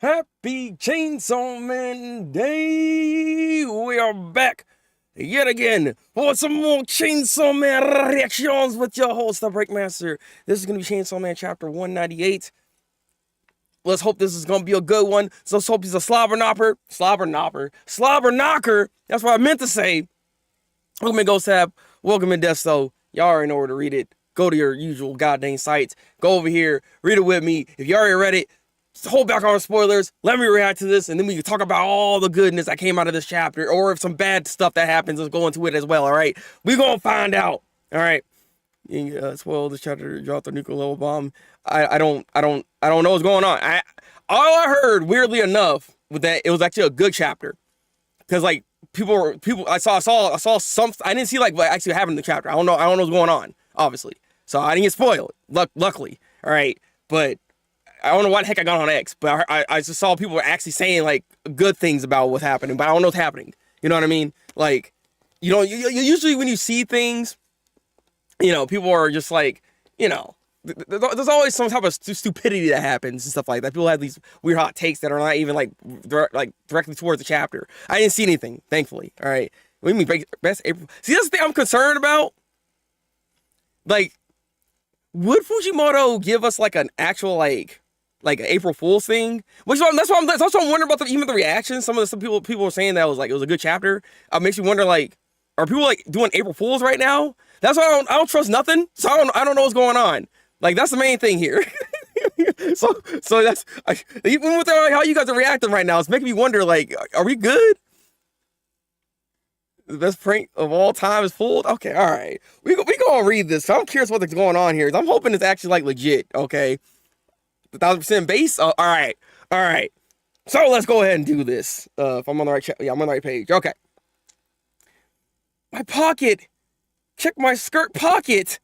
Happy Chainsaw Man Day! We are back yet again for some more Chainsaw Man reactions with your host, Thabreakmaster. This is going to be Chainsaw Man chapter 198. Let's hope this is going to be a good one. So let's hope he's a slobber knocker. That's what I meant to say. Welcome in Ghost Tab. Welcome in Desto. Y'all already know where to read it. Go to your usual goddamn sites. Go over here. Read it with me. If you already read it, hold back on spoilers, let me react to this, and then we can talk about all the goodness that came out of this chapter, or if some bad stuff that happens, let's go into it as well, all right? We're gonna find out, all right? Spoil this chapter, drop the nuclear level bomb. I don't know what's going on. All I heard, weirdly enough, was that it was actually a good chapter, because like people, I saw some. I didn't see like what actually happened in the chapter. I don't know what's going on, obviously. So I didn't get spoiled, luckily, all right? But I don't know why the heck I got on X, but I just saw people actually saying like good things about what's happening, but I don't know what's happening. You know what I mean? Like, you usually when you see things, people are just like, there's always some type of stupidity that happens and stuff like that. People have these weird hot takes that are not even like directly towards the chapter. I didn't see anything, thankfully. All right. What do you mean best April? See, that's the thing I'm concerned about. Like, would Fujimoto give us like an actual like an April Fool's thing? That's what I'm wondering about even the reactions. Some people were saying that it was a good chapter. Makes you wonder, like, are people like doing April Fools right now? That's why I don't trust nothing. So I don't know what's going on. Like, that's the main thing here. so that's even with how you guys are reacting right now, it's making me wonder, like, are we good? The best prank of all time is fooled. Okay, all right. We gonna read this. So I'm curious what's going on here. I'm hoping it's actually like legit. Okay. 1,000% base. All right. So let's go ahead and do this. If I'm on the right I'm on the right page. Okay. My pocket. Check my skirt pocket.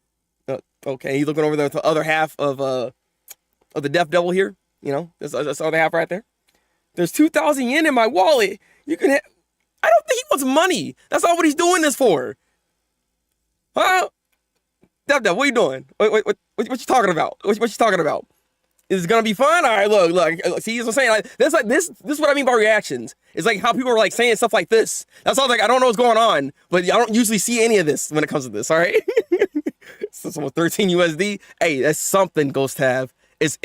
Okay, he's looking over the other half of the Death Devil here. This other half right there. There's 2,000 yen in my wallet. You can. I don't think he wants money. That's not what he's doing this for. Huh? Death Devil, what are you doing? What you talking about? What you talking about? Is it gonna be fun? All right, look. See, what I'm saying? This is what I mean by reactions. It's like how people are like saying stuff like this. That's all. Like, I don't know what's going on, but I don't usually see any of this when it comes to this. All right. So 13 USD. Hey, that's something. Ghost have. It's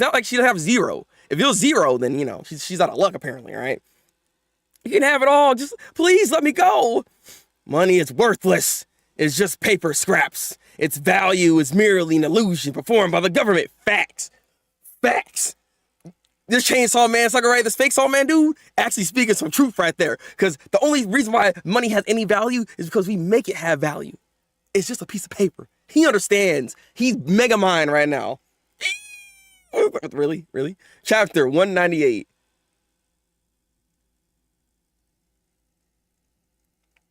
not like she doesn't have zero. If it was zero, then she's out of luck apparently. All right. You can have it all. Just please let me go. Money is worthless. It's just paper scraps. Its value is merely an illusion performed by the government. Facts. This Chainsaw Man sucker, right? This fake Saw Man dude actually speaking some truth right there. Because the only reason why money has any value is because we make it have value. It's just a piece of paper. He understands. He's mega mind right now. Really? Chapter 198.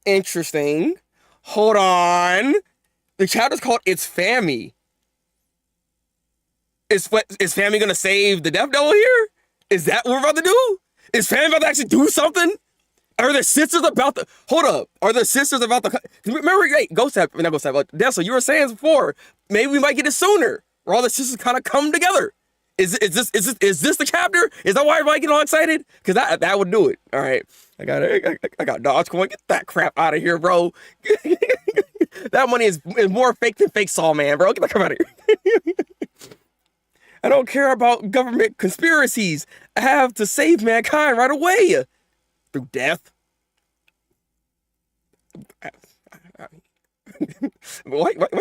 Interesting. Hold on. The chapter's called It's Fammy. Is Fammy gonna save the Death Devil here? Is that what we're about to do? Is Fammy about to actually do something? Are their sisters about to... Hold up. Are their sisters about to... Remember, Deso, you were saying before, maybe we might get it sooner, where all the sisters kind of come together. Is this the chapter? Is that why everybody getting all excited? Because that would do it. All right. I got Dogecoin. Get that crap out of here, bro. That money is more fake than fake Saw Man, bro. Get the crap out of here. I don't care about government conspiracies. I have to save mankind right away. Through death.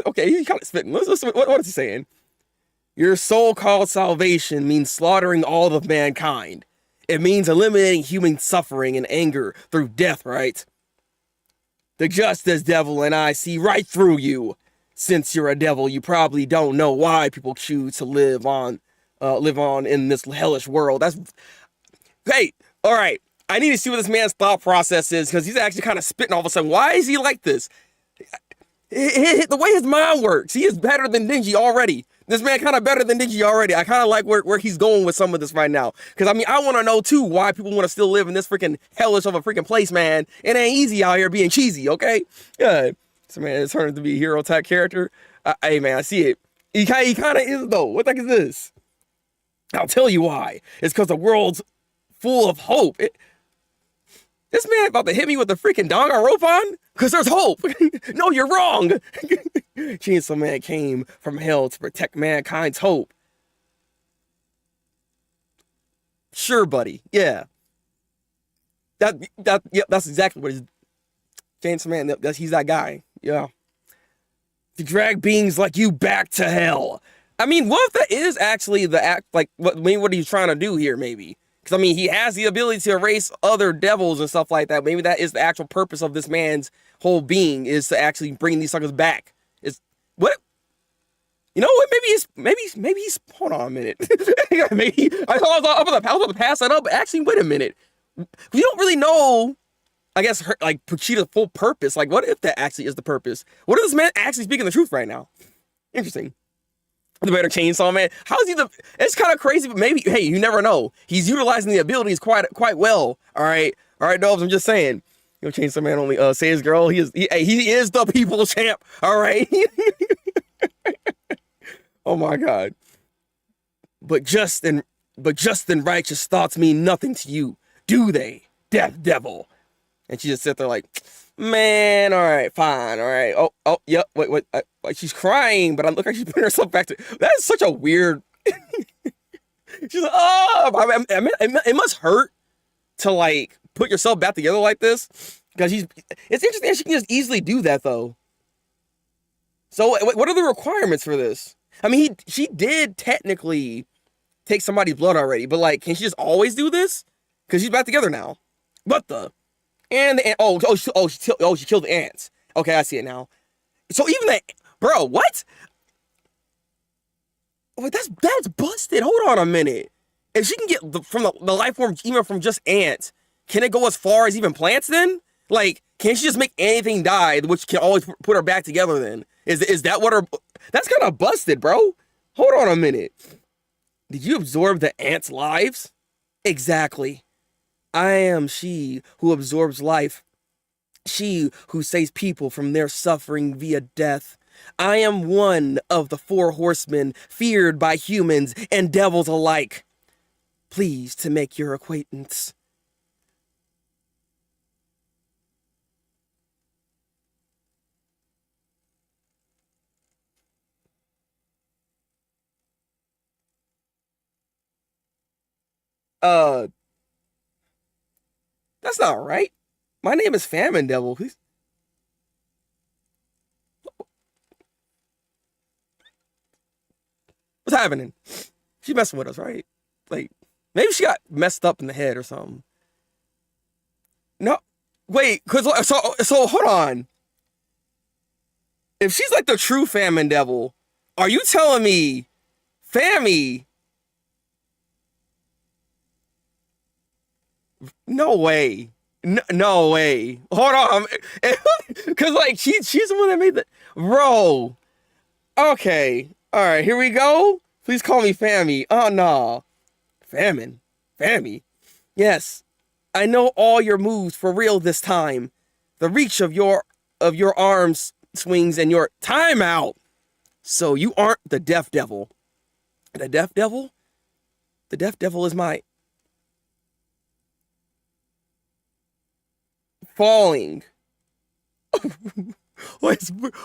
Okay, he's kind of spitting. What is he saying? Your so-called salvation means slaughtering all of mankind. It means eliminating human suffering and anger through death, right? The Justice Devil and I see right through you. Since you're a devil, you probably don't know why people choose to live on in this hellish world. Hey, all right. I need to see what this man's thought process is, because he's actually kind of spitting all of a sudden. Why is he like this? The way his mind works, he is better than Denji already. This man kind of better than Denji already. I kind of like where he's going with some of this right now. Because, I want to know, too, why people want to still live in this freaking hellish of a freaking place, man. It ain't easy out here being cheesy, okay? Yeah. So, man, it's turning to be a hero-type character. Hey, man, I see it. He kind of is, though. What the heck is this? I'll tell you why. It's because the world's full of hope. This man about to hit me with the freaking Danganronpa? Because there's hope. No, you're wrong. Chainsaw Man came from hell to protect mankind's hope. Sure, buddy. Yeah. That's exactly what he's. Chainsaw Man, he's that guy. Yeah. To drag beings like you back to hell. I mean, what if that is actually the act, like, what he's trying to do here, maybe? Because, I mean, he has the ability to erase other devils and stuff like that. Maybe that is the actual purpose of this man's whole being, is to actually bring these suckers back. Is what? You know what? Maybe he's. Hold on a minute. Maybe I thought I was about to pass that up. But actually, wait a minute. We don't really know. I guess Puchita's full purpose. Like, what if that actually is the purpose? What if this man actually speaking the truth right now? Interesting. The better Chainsaw Man. How is he the? It's kind of crazy, but maybe. Hey, you never know. He's utilizing the abilities quite well. All right, Dubs. I'm just saying. You know, Chainsaw Man only saves girl. He is the people's champ. All right. Oh my God. But just and righteous thoughts mean nothing to you, do they, Death Devil? And she just sit there like, man, all right, fine, all right. Oh, yep. Wait. She's crying, but I look like she's putting herself back to. That is such a weird. She's like, oh, it must hurt to like put yourself back together like this, because it's interesting that she can just easily do that though. So what are the requirements for this? I mean, she did technically take somebody's blood already, but like, can she just always do this? Because she's back together now. What the? And the ant. She killed the ants. Okay, I see it now. So even that, bro, what? Wait, that's busted. Hold on a minute. If she can get from the life form, even from just ants, can it go as far as even plants then? Like, can she just make anything die, which can always put her back together then? Is that what her... That's kind of busted, bro. Hold on a minute. Did you absorb the ants' lives? Exactly. I am she who absorbs life. She who saves people from their suffering via death. I am one of the 4 horsemen feared by humans and devils alike. Pleased to make your acquaintance. That's not right. My name is Famine Devil. Please. What's happening? She messing with us, right? Like, maybe she got messed up in the head or something. No, wait, so hold on. If she's like the true Famine Devil, are you telling me Fammy? No way. No way. Hold on. Because, like, she's the one that made the... Bro. Okay. All right, here we go. Please call me Fammy. Oh, no. Famine. Fammy. Yes. I know all your moves for real this time. The reach of your arms swings and your timeout. So you aren't the Death Devil. The Death Devil? The Death Devil is my... Falling.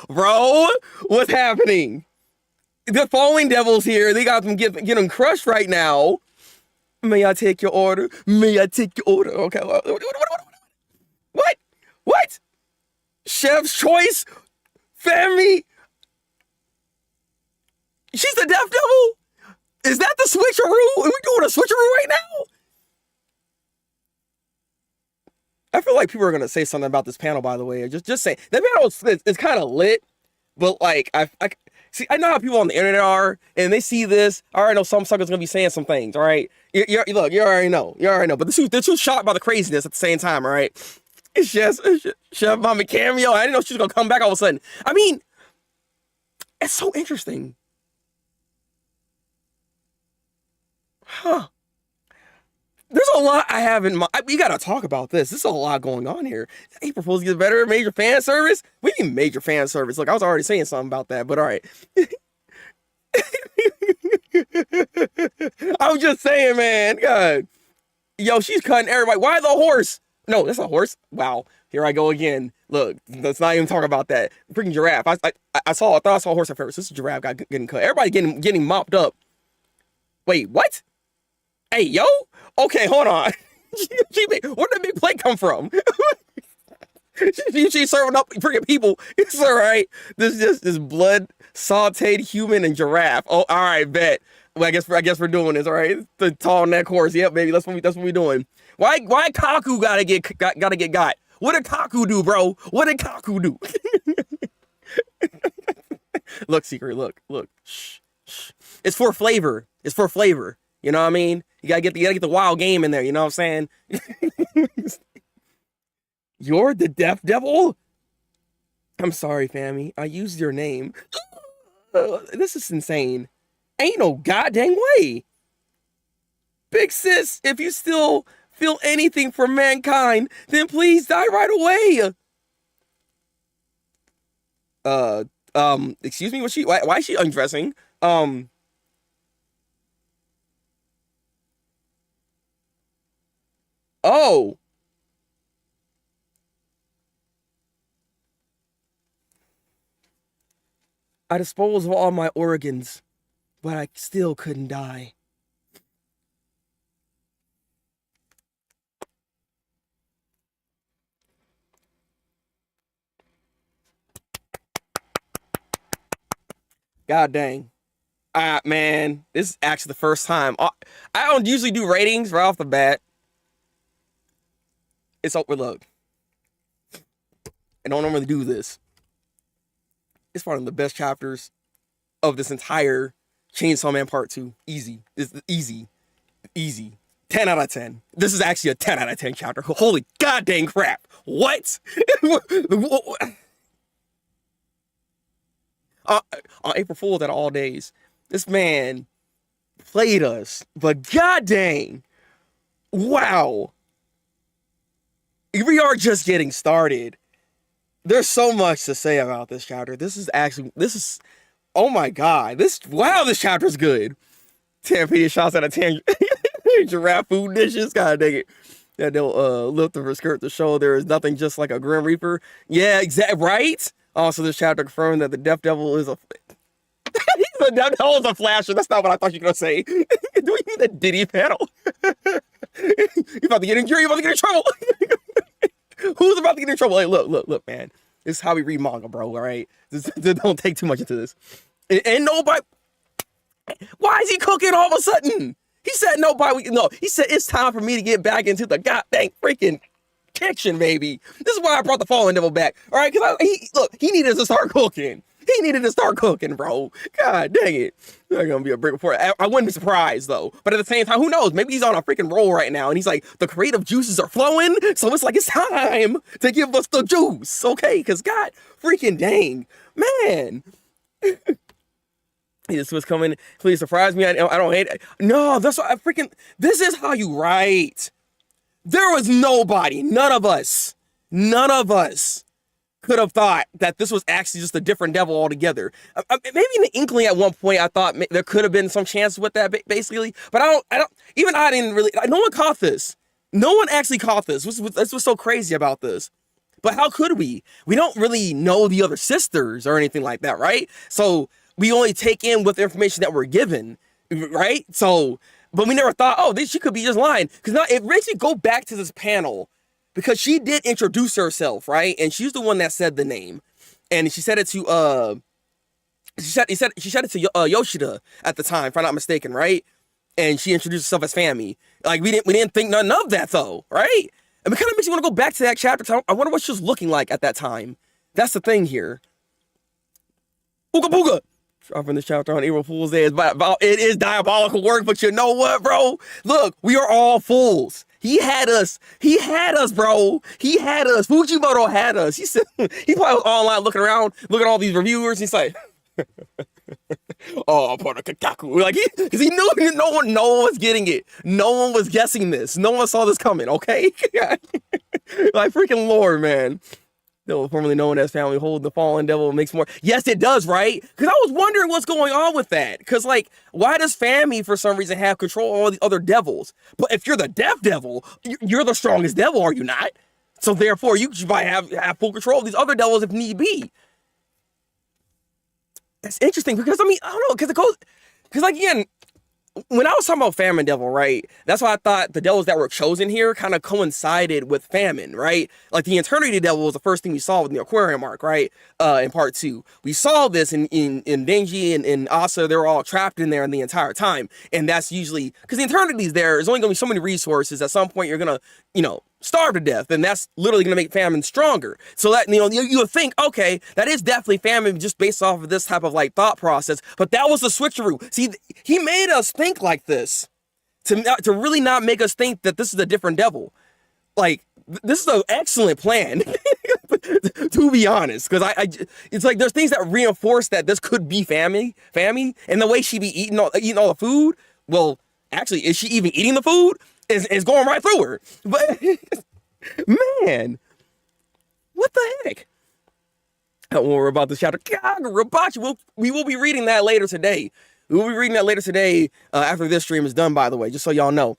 Bro, what's happening? The falling devils here. They got them getting crushed right now. May I take your order? May I take your order? Okay. What? Chef's choice? Family? She's the Death Devil? Is that the switcheroo? Are we doing a switcheroo right now? I feel like people are gonna say something about this panel. By the way, just say that panel is kind of lit, but like I see, I know how people on the internet are, and they see this. I already know some sucker's gonna be saying some things. All right, look, you already know, But they're too shocked by the craziness at the same time. All right, it's just Chef Mama cameo. I didn't know she was gonna come back all of a sudden. I mean, it's so interesting, huh? There's a lot I have in mind. We gotta talk about this. There's a lot going on here. He proposed to get better major fan service. What do you mean major fan service? Look, I was already saying something about that, but all right. I'm just saying, man. God. Yo, she's cutting everybody. Why the horse? No, that's a horse. Wow. Here I go again. Look, let's not even talk about that. Freaking giraffe. I thought I saw a horse at first. This giraffe got getting cut. Everybody getting mopped up. Wait, what? Hey, yo. Okay, hold on. Where did the big plate come from? She's serving up freaking people. It's all right. This blood sauteed human and giraffe. Oh, all right, bet. Well, I guess we're doing this. All right, the tall neck horse. Yep, baby. That's what we're doing. Why Kaku gotta get got? What did Kaku do, bro? What did Kaku do? Look, Secret. Look. Shh. It's for flavor. It's for flavor. You know what I mean? You gotta get the wild game in there. You know what I'm saying? You're the Death Devil? I'm sorry, fammy. I used your name. This is insane. Ain't no goddamn way. Big sis, if you still feel anything for mankind, then please die right away. Excuse me, why is she undressing? Oh. I disposed of all my organs, but I still couldn't die. God dang. Man, this is actually the first time. I don't usually do ratings right off the bat. It's overlooked. I don't normally do this. It's one of the best chapters of this entire Chainsaw Man Part 2. Easy. It's easy. 10 out of 10. This is actually a 10 out of 10 chapter. Holy goddamn crap. What? On April Fool's at all days, this man played us. But goddamn. Wow. We are just getting started. There's so much to say about this chapter. Oh my god. This chapter is good. 10 PD shots out of 10 giraffe food dishes. God dang it. That they'll lift of her skirt to show there is nothing just like a Grim Reaper. Yeah, exactly. Right? Also, this chapter confirmed that the Death Devil is a... The Death Devil is a flasher. That's not what I thought you were going to say. Do we need the Diddy panel? You're about to get in trouble. Who's about to get in trouble? Hey, look, man. This is how we read manga, bro, all right? Don't take too much into this. And nobody... Why is he cooking all of a sudden? He said he said it's time for me to get back into the goddamn freaking kitchen, baby. This is why I brought the Fallen Devil back, all right? Because he needed to start cooking. He needed to start cooking, bro. God dang it. Not gonna be a break before. I wouldn't be surprised, though. But at the same time, who knows? Maybe he's on a freaking roll right now, and he's like, the creative juices are flowing, so it's like, it's time to give us the juice, okay? Because God freaking dang, man. This was coming. Please surprise me. I don't hate it. No, that's what this is how you write. There was nobody, none of us could have thought that this was actually just a different devil altogether. Maybe in the inkling at one point, I thought there could have been some chance with that, basically. But I didn't really, no one caught this. No one actually caught this. That's what's so crazy about this. But how could we? We don't really know the other sisters or anything like that, right? So we only take in with the information that we're given, right? So, but we never thought, oh, she could be just lying. Because now it makes me go back to this panel, because she did introduce herself, right? And she's the one that said the name. And she said it to, she said it to Yoshida at the time, if I'm not mistaken, right? And she introduced herself as Fammy. Like, we didn't think nothing of that, though, right? And it kind of makes me want to go back to that chapter, because I wonder what she was looking like at that time. That's the thing here. Booga booga! Dropping this chapter on April Fool's Day it is diabolical work, but you know what, bro? Look, we are all fools. He had us, bro. He had us. Fujimoto had us. He said, he probably was online looking around, looking at all these reviewers. He's like, oh, part of Kakaku. Like, because he knew no one was getting it. No one was guessing this. No one saw this coming, okay? Like, freaking Lord, man. Devil formerly known as family hold the fallen devil makes more. Yes, it does, right? Because I was wondering what's going on with that. Because, like, why does Fammy, for some reason, have control of all the other devils? But if you're the death devil, you're the strongest devil, are you not? So, therefore, you should have full control of these other devils if need be. That's interesting because, I mean, I don't know, because it goes, because, like, again, when I was talking about famine devil, right, that's why I thought the devils that were chosen here kind of coincided with famine, right? Like the eternity devil was the first thing we saw in the aquarium arc, right? In part 2. We saw this in Denji and Asa, they were all trapped in there the entire time. And that's usually, because the eternity's there's only going to be so many resources. At some point, you're going to, starve to death, and that's literally going to make famine stronger. So that, you would think, okay, that is definitely famine just based off of this type of like thought process, but that was the switcheroo. See, he made us think like this to really not make us think that this is a different devil. Like, this is an excellent plan, to be honest, because it's like there's things that reinforce that this could be Fammy, and the way she be eating all the food. Well, actually, is she even eating the food? Is going right through her. But, man, what the heck? Don't worry about this chapter. Kagurabachi, we will be reading that later today. We will be reading that later today after this stream is done, by the way, just so y'all know.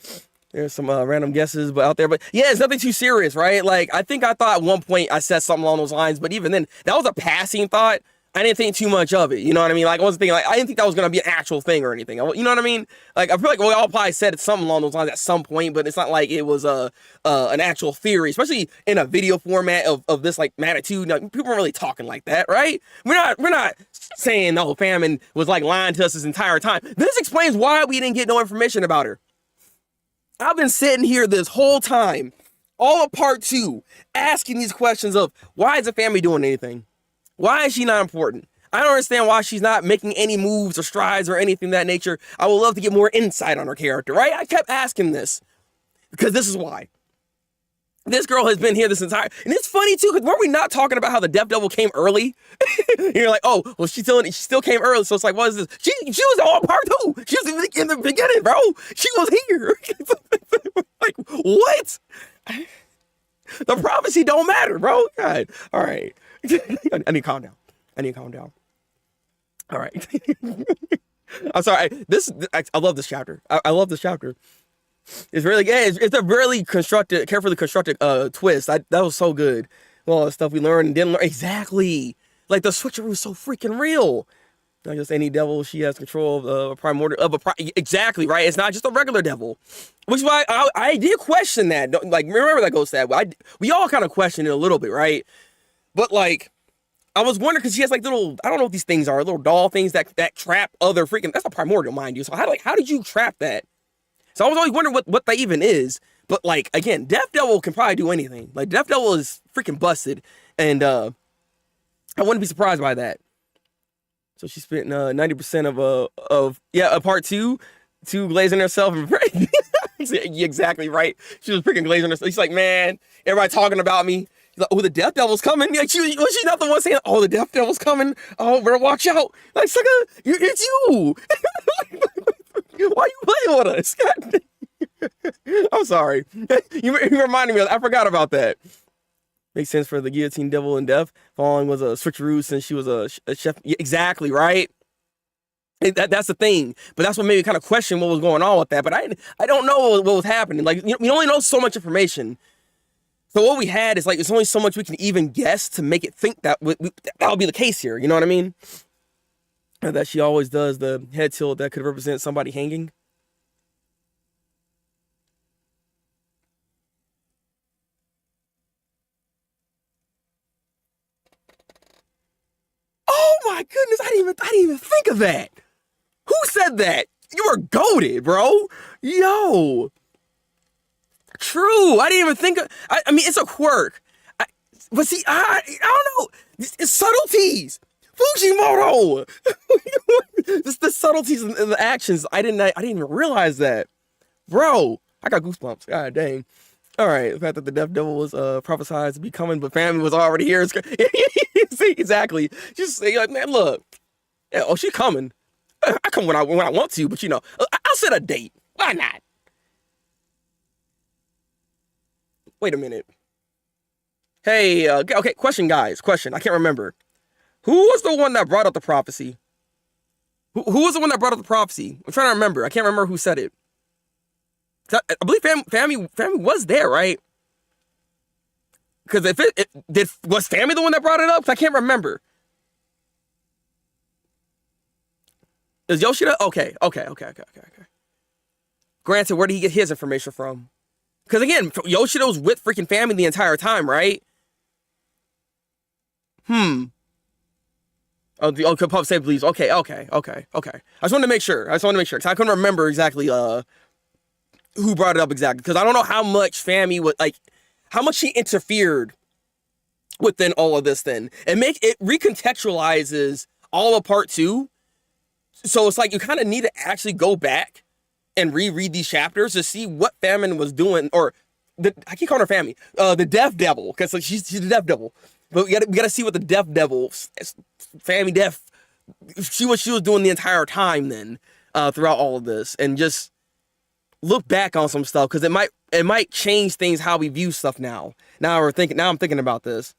There's some random guesses out there. But, yeah, it's nothing too serious, right? Like, I thought at one point I said something along those lines, but even then, that was a passing thought. I didn't think too much of it, you know what I mean? Like, I wasn't thinking, like, I didn't think that was going to be an actual thing or anything. You know what I mean? Like, I feel like we all probably said something along those lines at some point, but it's not like it was an actual theory, especially in a video format of this, like, magnitude. People aren't really talking like that, right? We're not saying, oh, famine was, like, lying to us this entire time. This explains why we didn't get no information about her. I've been sitting here this whole time, all of part 2, asking these questions of, why is the family doing anything? Why is she not important? I don't understand why she's not making any moves or strides or anything of that nature. I would love to get more insight on her character, right? I kept asking this because this is why. This girl has been here this entire... And it's funny, too, because weren't we not talking about how the Death Devil came early? You're like, oh, well, she still came early, so it's like, what is this? She was on part 2. She was in the beginning, bro. She was here. Like, what? The prophecy don't matter, bro. God. All right. I need to calm down. All right. I'm sorry. I love this chapter. I love this chapter. It's really good. It's a really carefully constructed twist. That was so good. All the stuff we learned and didn't learn. Exactly. Like the switcheroo is so freaking real. Not just any devil. She has control of a primordial exactly, right? It's not just a regular devil. Which is why I did question that. Like, remember that goes that way. We all kind of questioned it a little bit, right? But, like, I was wondering, because she has, like, little, I don't know what these things are, little doll things that trap other freaking, that's a primordial, mind you. So, how did you trap that? So, I was always wondering what that even is. But, like, again, Death Devil can probably do anything. Like, Death Devil is freaking busted. And, I wouldn't be surprised by that. So, she spent 90% of part 2 glazing herself. Exactly right. She was freaking glazing herself. She's like, man, everybody talking about me. Like, oh, the Death Devil's coming. Like, she's not the one saying, oh, the Death Devil's coming. Oh, better watch out. Like, sucker, it's you. Why you playing with us? I'm sorry. You reminded me I forgot about that. Makes sense for the guillotine devil in death. Falling was a switcheroo since she was a chef. Yeah, exactly, right? That's the thing. But that's what made me kind of question what was going on with that. But I don't know what was happening. Like, we only know so much information. So what we had is, like, there's only so much we can even guess to make it think that that'll be the case here. You know what I mean? And that she always does the head tilt that could represent somebody hanging. Oh my goodness! I didn't even think of that. Who said that? You were goated, bro. Yo. True. I didn't even think of... I mean, it's a quirk. But see, I don't know. It's subtleties. Fujimoto. Just the subtleties and the actions. I didn't even realize that. Bro, I got goosebumps. God dang. All right. The fact that the Death Devil was prophesied to be coming, but family was already here. See, exactly. Just say, like, man, look. Yeah, oh, she's coming. I come when I want to, but, you know, I'll set a date. Why not? Wait a minute. Hey, okay, question, guys. Question. I can't remember. Who was the one that brought up the prophecy? Who was the one that brought up the prophecy? I'm trying to remember. I can't remember who said it. I believe Family was there, right? Because if was Family the one that brought it up? I can't remember. Is Yoshida? Okay. Granted, where did he get his information from? Because again, Yoshida was with freaking Family the entire time, right? Oh, okay, Pop say please. Okay. I just wanted to make sure. Because I couldn't remember exactly who brought it up exactly. Because I don't know how much Family would like, how much she interfered within all of this. Then it recontextualizes all of part 2. So it's like you kind of need to actually go back and reread these chapters to see what Famine was doing, or I keep calling her Family, the Death Devil, because like she's the Death Devil. But we gotta see what the Death Devil, Family Death, what she was doing the entire time then, throughout all of this, and just look back on some stuff, because it might change things how we view stuff now. Now I'm thinking about this.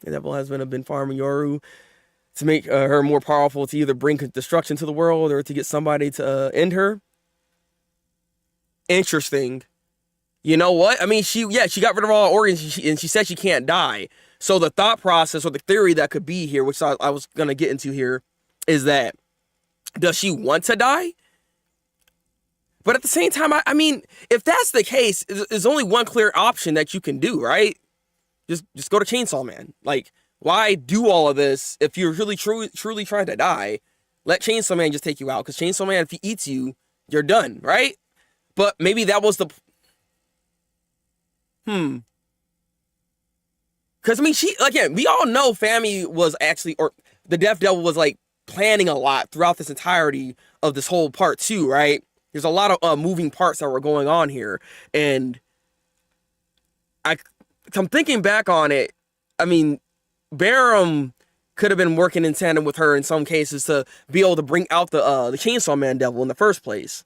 The devil has been farming Yoru to make her more powerful, to either bring destruction to the world or to get somebody to end her. Interesting. You know what? I mean, she got rid of all her organs, and she said she can't die. So the thought process, or the theory that could be here, which I was going to get into here, is that, does she want to die? But at the same time, I mean, if that's the case, there's only one clear option that you can do, right? Just go to Chainsaw Man. Like, why do all of this if you're really truly trying to die? Let Chainsaw Man just take you out, because Chainsaw Man, if he eats you, you're done, right? But maybe that was the... Because, I mean, again, we all know Family was actually, or the Death Devil was, like, planning a lot throughout this entirety of this whole part 2, right? There's a lot of moving parts that were going on here. And I'm thinking back on it, I mean, Barum could have been working in tandem with her in some cases to be able to bring out the Chainsaw Man Devil in the first place.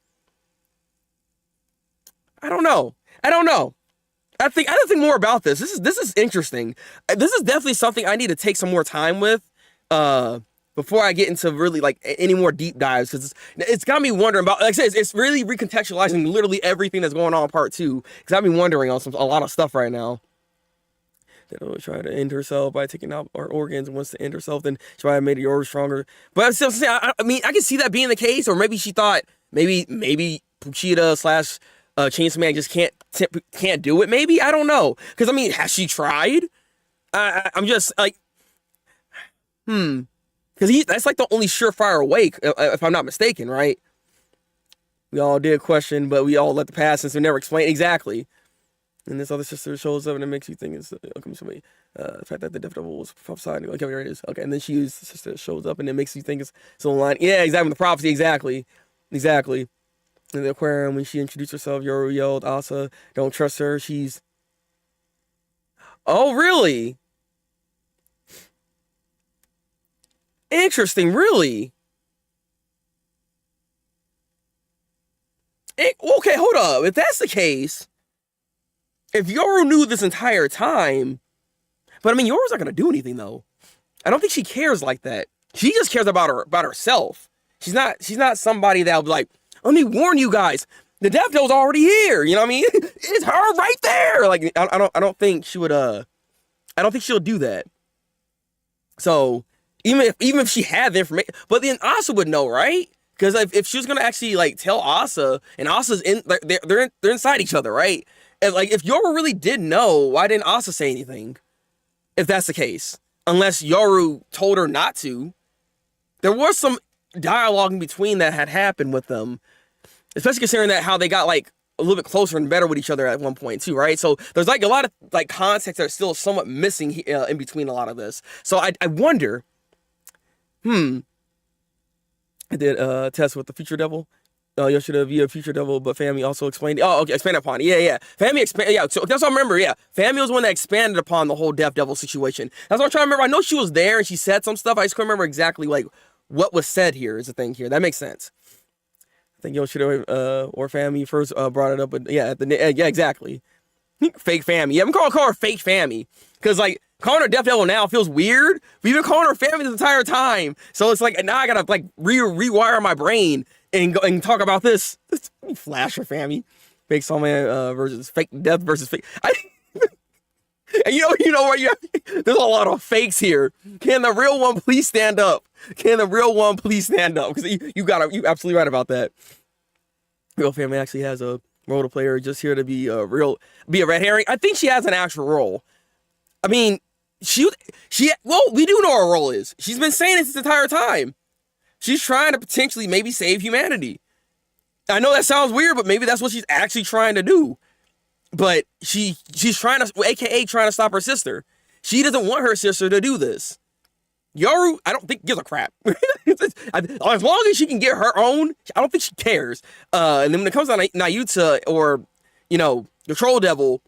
I don't know. I gotta think more about this. This is interesting. This is definitely something I need to take some more time with before I get into really like any more deep dives, because it's got me wondering about, like I said, it's really recontextualizing literally everything that's going on in part 2. Because I've been wondering on a lot of stuff right now. They'll try to end herself by taking out our organs, and wants to end herself, then she might have made yours stronger. But I'm still saying, I mean, I can see that being the case, or maybe she thought maybe Puchita / Chainsaw Man just can't do it. Maybe, I don't know. Because I mean, has she tried? I'm just like, because that's like the only surefire way, if I'm not mistaken, right? We all did question, but we all let the past since we never explained exactly. And this other sister shows up, and it makes you think it's somebody. The fact that the Death Devil was prophesied. Okay, here it is. Okay, and then the sister shows up, and it makes you think it's still line. Yeah, exactly. The prophecy, exactly. In the aquarium, when she introduced herself, Yoru yelled, "Asa, don't trust her. She's..." Oh, really? Interesting, really? Okay, hold up. If that's the case, if Yoru knew this entire time, but I mean, Yoru's not gonna do anything though. I don't think she cares like that. She just cares about herself. She's not somebody that'll be like, let me warn you guys, the Death Devil's already here. You know what I mean? It's her right there. Like, I don't think she would. I don't think she'll do that. So even if she had the information, but then Asa would know, right? Because if she was gonna actually like tell Asa, and Asa's in, like, they're inside each other, right? And like, if Yoru really did know, why didn't Asa say anything? If that's the case, unless Yoru told her not to. There was some dialogue in between that had happened with them, especially considering that how they got like a little bit closer and better with each other at one point too, right? So there's like a lot of like context that's still somewhat missing in between a lot of this. So I wonder, I did test with the future devil. Yoshida via future devil, but Family also explained. Oh, okay, expanded upon it. Yeah. Family expand. Yeah, so that's what I remember. Yeah, Family was the one that expanded upon the whole Death Devil situation. That's what I'm trying to remember. I know she was there and she said some stuff. I just couldn't remember exactly like what was said here. Is the thing here that makes sense. I think Yoshida or Family first brought it up, but yeah, yeah, exactly. Fake family. Yeah, I'm calling her fake family. Because, like, calling her Death Devil now feels weird. We've been calling her family this entire time. So it's like, now I gotta, like, rewire my brain and go and talk about this. Flasher family. Fake Soulman versus fake death versus fake. And you know what? There's a lot of fakes here. Can the real one please stand up? Can the real one please stand up? Because you absolutely right about that. Real family actually has a role to play, or just here to be a red herring. I think she has an actual role. I mean, well, we do know her role is. She's been saying it this entire time. She's trying to potentially maybe save humanity. I know that sounds weird, but maybe that's what she's actually trying to do. But she's trying to, aka trying to stop her sister. She doesn't want her sister to do this. Yoru, I don't think gives a crap. As long as she can get her own, I don't think she cares. And then when it comes to Nayuta or, the Troll Devil,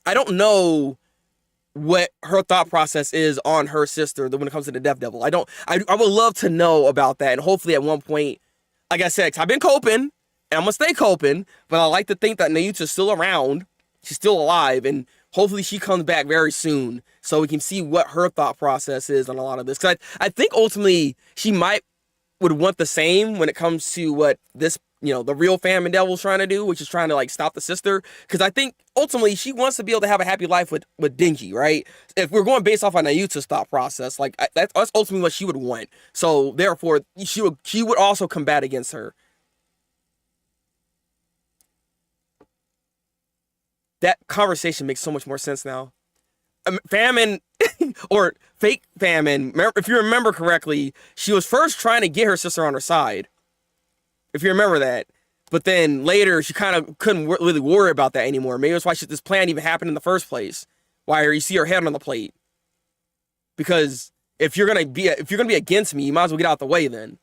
I don't know what her thought process is on her sister when it comes to the Death Devil. I would love to know about that. And hopefully at one point, like I said, 'cause I've been coping, and I'm going to stay coping, but I like to think that Nayuta's still around. She's still alive, and hopefully she comes back very soon so we can see what her thought process is on a lot of this. Because I think ultimately she would want the same when it comes to what this, the real Famine Devil's trying to do, which is trying to, like, stop the sister. Because I think ultimately she wants to be able to have a happy life with Denji, right? If we're going based off on Nayuta's thought process, like, that's ultimately what she would want. So therefore, she would also combat against her. That conversation makes so much more sense now. Famine, or fake famine, if you remember correctly, she was first trying to get her sister on her side. If you remember that. But then later, she kind of couldn't really worry about that anymore. Maybe that's why this plan even happened in the first place. Why you see her head on the plate. Because if you're gonna be against me, you might as well get out the way then.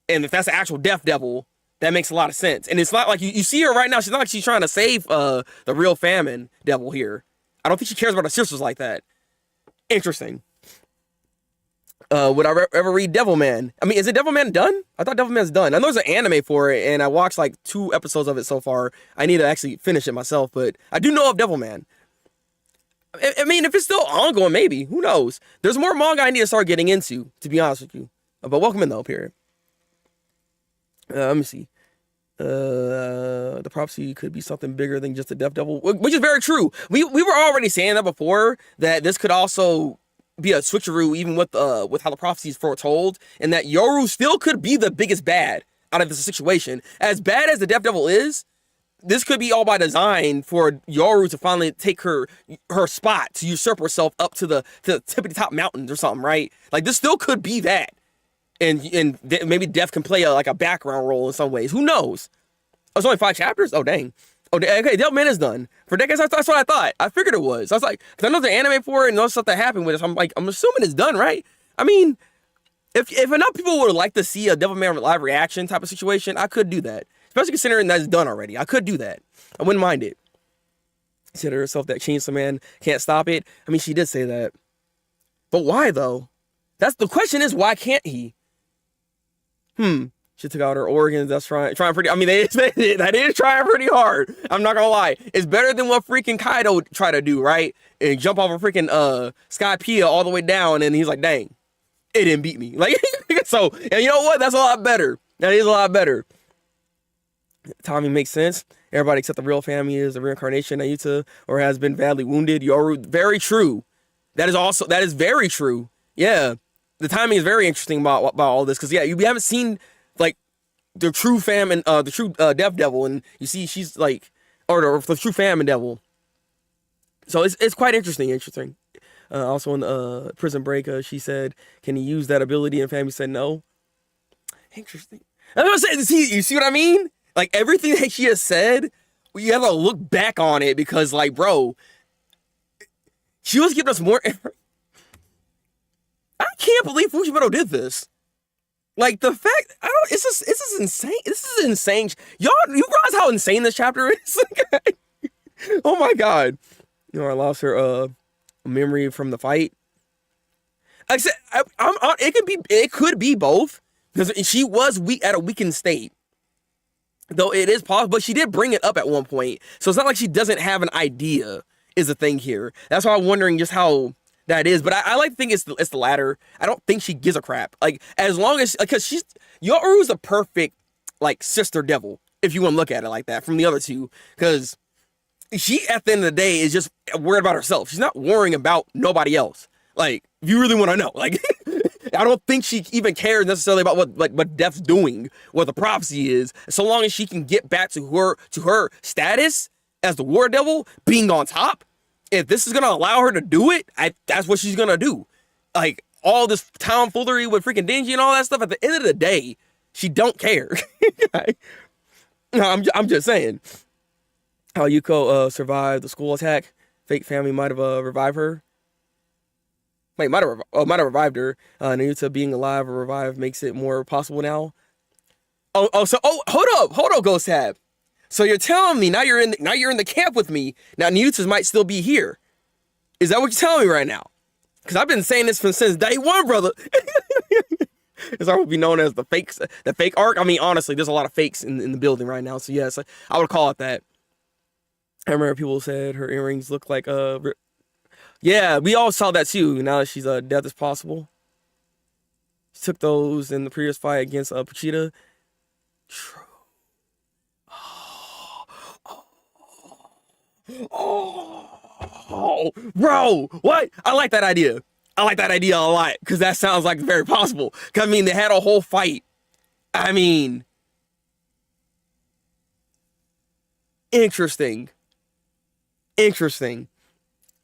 And if that's the actual Death Devil, that makes a lot of sense. And it's not like you see her right now. She's not like she's trying to save the real Famine Devil here. I don't think she cares about her sisters like that. Interesting. Would I ever read Devilman? I mean, is it Devilman done? I thought Devilman's done. I know there's an anime for it, and I watched like 2 episodes of it so far. I need to actually finish it myself, but I do know of Devilman. I mean, if it's still ongoing, maybe. Who knows? There's more manga I need to start getting into, to be honest with you. But welcome in, though, period. Let me see. The prophecy could be something bigger than just a Death Devil, which is very true. We were already saying that before, that this could also be a switcheroo, even with how the prophecy is foretold, and that Yoru still could be the biggest bad out of this situation. As bad as the Death Devil is, this could be all by design for Yoru to finally take her spot, to usurp herself up to the tippity top mountains or something, right? Like, this still could be that. And maybe Death can play a background role in some ways. Who knows? Oh, it's only 5 chapters? Oh, dang. Oh, okay, Devilman is done. For decades, that's what I thought. I figured it was. I was like, because I know the anime for it and all stuff that happened with it. So I'm assuming it's done, right? I mean, if enough people would like to see a Devilman live reaction type of situation, I could do that. Especially considering that it's done already. I could do that. I wouldn't mind it. Said to herself that Chainsaw Man can't stop it. I mean, she did say that. But why, though? That's the question is, why can't he? She took out her organs. That's trying pretty. I mean, that is trying pretty hard. I'm not gonna lie. It's better than what freaking Kaido tried to do, right? And jump off a freaking Skypiea all the way down, and he's like, "Dang, it didn't beat me." Like, so, and you know what? That's a lot better. That is a lot better. Timing makes sense. Everybody except the real family is a reincarnation. Nayuta or has been badly wounded. Yoru, very true. That is very true. Yeah. The timing is very interesting about all this, because we haven't seen like the true Famine, the true Death Devil, and you see she's like, or the true Famine Devil. So it's quite interesting. Also in Prison Break, she said, "Can he use that ability?" And family said no. Interesting. I'm gonna say, you see what I mean? Like, everything that she has said, you have to look back on it, because, like, bro, she was giving us more. I can't believe Fujimoto did this. Like, the fact, this is insane. This is insane. Y'all, you realize how insane this chapter is? Oh my God. I lost her memory from the fight. Like I said, it could be both, because she was weak at a weakened state. Though it is possible, but she did bring it up at one point. So it's not like she doesn't have an idea. is the thing here. That's why I'm wondering just how that is. But I like to think it's the latter. I don't think she gives a crap. Like, as long as, because Yoru's the perfect, like, sister devil, if you want to look at it like that, from the other two. Because she, at the end of the day, is just worried about herself. She's not worrying about nobody else. Like, if you really want to know, like, I don't think she even cares necessarily about what Death's doing, what the prophecy is, so long as she can get back to her status as the War Devil, being on top. If this is gonna allow her to do it, that's what she's gonna do. Like, all this tomfoolery with freaking Denji and all that stuff, at the end of the day, she don't care. No, I'm just saying. How Yuko survived the school attack. Fake family might have revived her. Wait, might have revived her. Naruto being alive or revived makes it more possible now. Hold up, Ghost Tab. So you're telling me now you're in the camp with me. Now Naruto might still be here. Is that what you're telling me right now? Because I've been saying this since day one, brother. It's always be known as the fake arc. I mean, honestly, there's a lot of fakes in the building right now. So yes, I would call it that. I remember people said her earrings look like yeah, we all saw that too. Now that she's death is possible. She took those in the previous fight against Pochita. True. Oh, bro, what? I like that idea. I like that idea a lot because that sounds like very possible. Because I mean, they had a whole fight. I mean, interesting.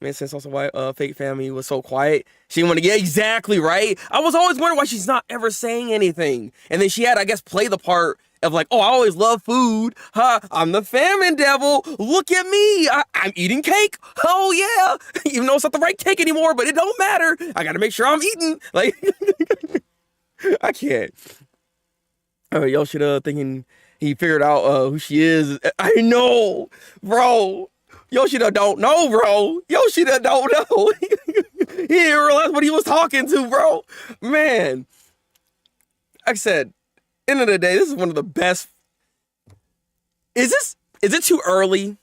Makes sense also why fake family was so quiet. She didn't want to get exactly right. I was always wondering why she's not ever saying anything. And then she had, I guess, play the part of like, oh, I always love food. Huh? I'm the famine devil. Look at me. I'm eating cake. Oh yeah. Even though it's not the right cake anymore, but it don't matter. I gotta make sure I'm eating. Like, I can't. Yoshida thinking he figured out who she is. I know, bro. Yoshida don't know, bro. Yoshida don't know. He didn't realize what he was talking to, bro. Man. Like I said, end of the day, this is one of the best. Is it too early?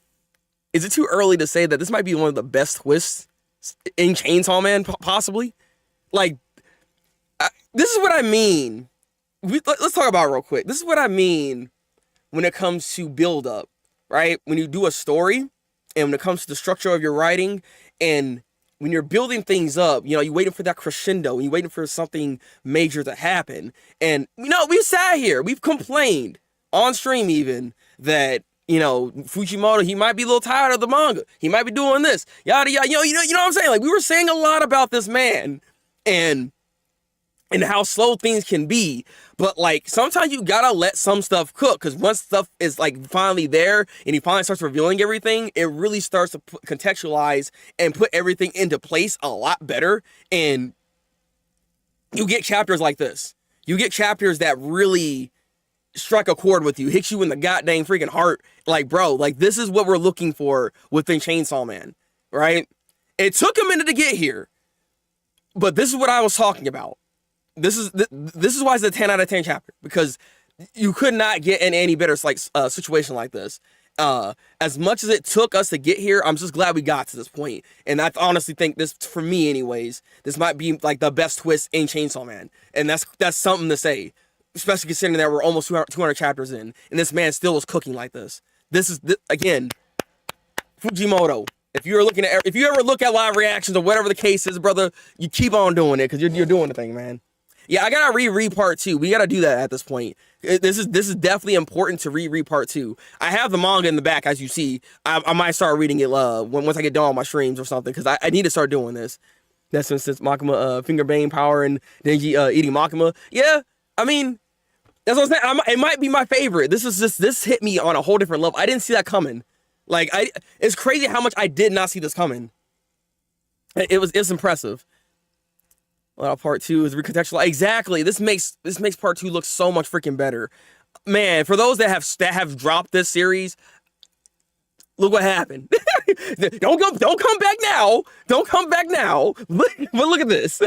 Is it too early to say that this might be one of the best twists in Chainsaw Man, possibly? Like, this is what I mean. Let's talk about it real quick. This is what I mean when it comes to build up, right? When you do a story, and when it comes to the structure of your writing, and when you're building things up, you know, you're waiting for that crescendo, and you're waiting for something major to happen. And, you know, we've sat here, we've complained, on stream even, that, you know, Fujimoto, he might be a little tired of the manga. He might be doing this, yada, yada, you know what I'm saying? Like, we were saying a lot about this man, and how slow things can be. But, like, sometimes you gotta let some stuff cook, because once stuff is, like, finally there, and he finally starts revealing everything, it really starts to contextualize and put everything into place a lot better, and you get chapters like this. You get chapters that really strike a chord with you, hit you in the goddamn freaking heart, like, bro, like, this is what we're looking for within Chainsaw Man, right? It took a minute to get here, but this is what I was talking about. This is why it's a 10 out of 10 chapter, because you could not get in any better situation like this. As much as it took us to get here, I'm just glad we got to this point. And I honestly think this, for me anyways, this might be like the best twist in Chainsaw Man. And that's something to say, especially considering that we're almost 200 chapters in, and this man still is cooking like this. Again, Fujimoto. If you ever look at live reactions or whatever the case is, brother, you keep on doing it, because you're doing the thing, man. Yeah, I gotta read part 2. We gotta do that at this point. This is definitely important to read part 2. I have the manga in the back, as you see. I might start reading it once I get done on my streams or something, because I need to start doing this. That's since Makima finger bang power and Denji eating Makima. Yeah, I mean, that's what I'm saying. It might be my favorite. This hit me on a whole different level. I didn't see that coming. Like, it's crazy how much I did not see this coming. It's impressive. Well, part 2 is recontextual. Exactly. This makes part 2 look so much freaking better. Man, for those that have dropped this series, look what happened. Don't come back now. Don't come back now. But look at this.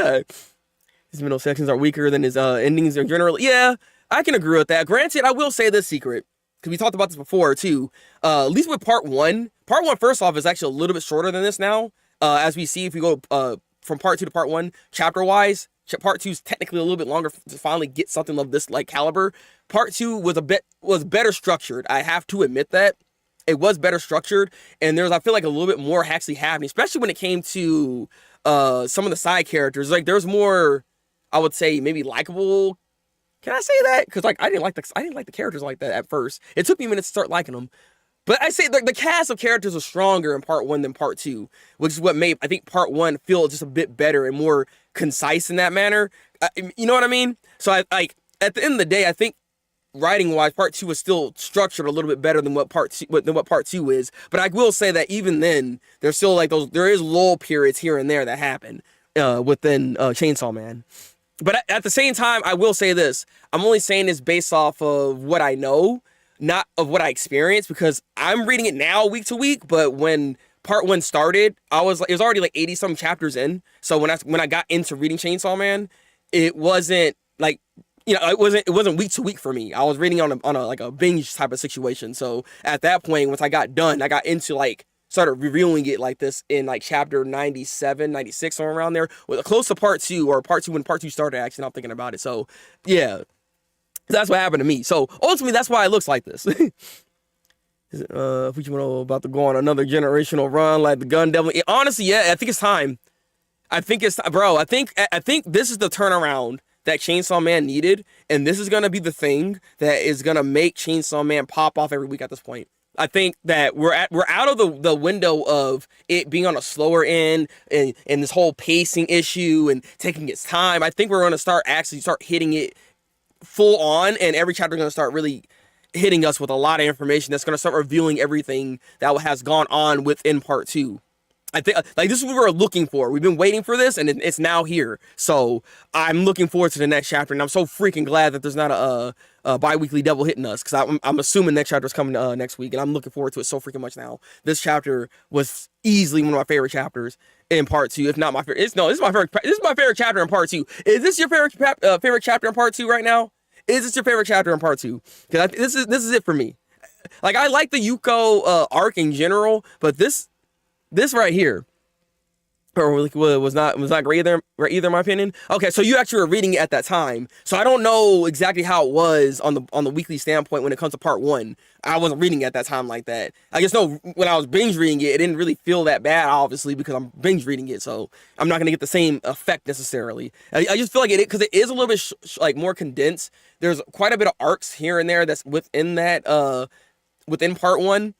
His middle sections are weaker than his endings are generally. Yeah, I can agree with that. Granted, I will say this secret, because we talked about this before too. At least with part one, first off, is actually a little bit shorter than this now. As we see, if we go from part 2 to part 1, chapter wise, part 2 is technically a little bit longer to finally get something of this like caliber. Part 2 was better structured. I have to admit that it was better structured, and I feel like a little bit more actually happening, especially when it came to some of the side characters. Like there's more, I would say, maybe likable. Can I say that? Because like I didn't like the characters like that at first. It took me a minute to start liking them. But I say the cast of characters was stronger in part 1 than part 2, which is what made, I think, part 1 feel just a bit better and more concise in that manner. You know what I mean? So at the end of the day, I think writing wise, part 2 was still structured a little bit better than what part 2 is. But I will say that even then, there's still like there is lull periods here and there that happen within Chainsaw Man. But at the same time, I will say this: I'm only saying this based off of what I know, not of what I experienced, because I'm reading it now week to week. But when part 1 started, it was already like 80 some chapters in. So when I got into reading Chainsaw Man, it wasn't like, it wasn't week to week for me. I was reading on a like a binge type of situation. So at that point, once I got done, I got into started reviewing it like this in like chapter 97, 96, somewhere around there, with close to part 2, or part 2 when part 2 started. Actually, not thinking about it. So yeah, that's what happened to me. So ultimately, that's why it looks like this. Fujiwara about to go on another generational run like the Gun Devil. Honestly, yeah, I think it's time. I think this is the turnaround that Chainsaw Man needed, and this is gonna be the thing that is gonna make Chainsaw Man pop off every week at this point. I think that we're out of the window of it being on a slower end and this whole pacing issue and taking its time. I think we're gonna start hitting it full on, and every chapter is gonna start really hitting us with a lot of information that's gonna start revealing everything that has gone on within part 2. I think like this is what we were looking for. We've been waiting for this, and it's now here. So I'm looking forward to the next chapter, and I'm so freaking glad that there's not a bi-weekly double hitting us, because I'm assuming next chapter is coming next week, and I'm looking forward to it so freaking much now. This chapter was easily one of my favorite chapters in part 2, if not my favorite. This is my favorite. This is my favorite chapter in part 2. Is this your favorite chapter in part 2 right now? Is this your favorite chapter in part 2? Because this is it for me. Like I like the Yuko arc in general, but this right here, was not great either, in my opinion. Okay, so you actually were reading it at that time, so I don't know exactly how it was on the weekly standpoint when it comes to part 1. I wasn't reading it at that time like that. I just know when I was binge reading it, it didn't really feel that bad, obviously, because I'm binge reading it, so I'm not gonna get the same effect necessarily. I just feel like because it is a little bit like more condensed. There's quite a bit of arcs here and there that's within that within part 1.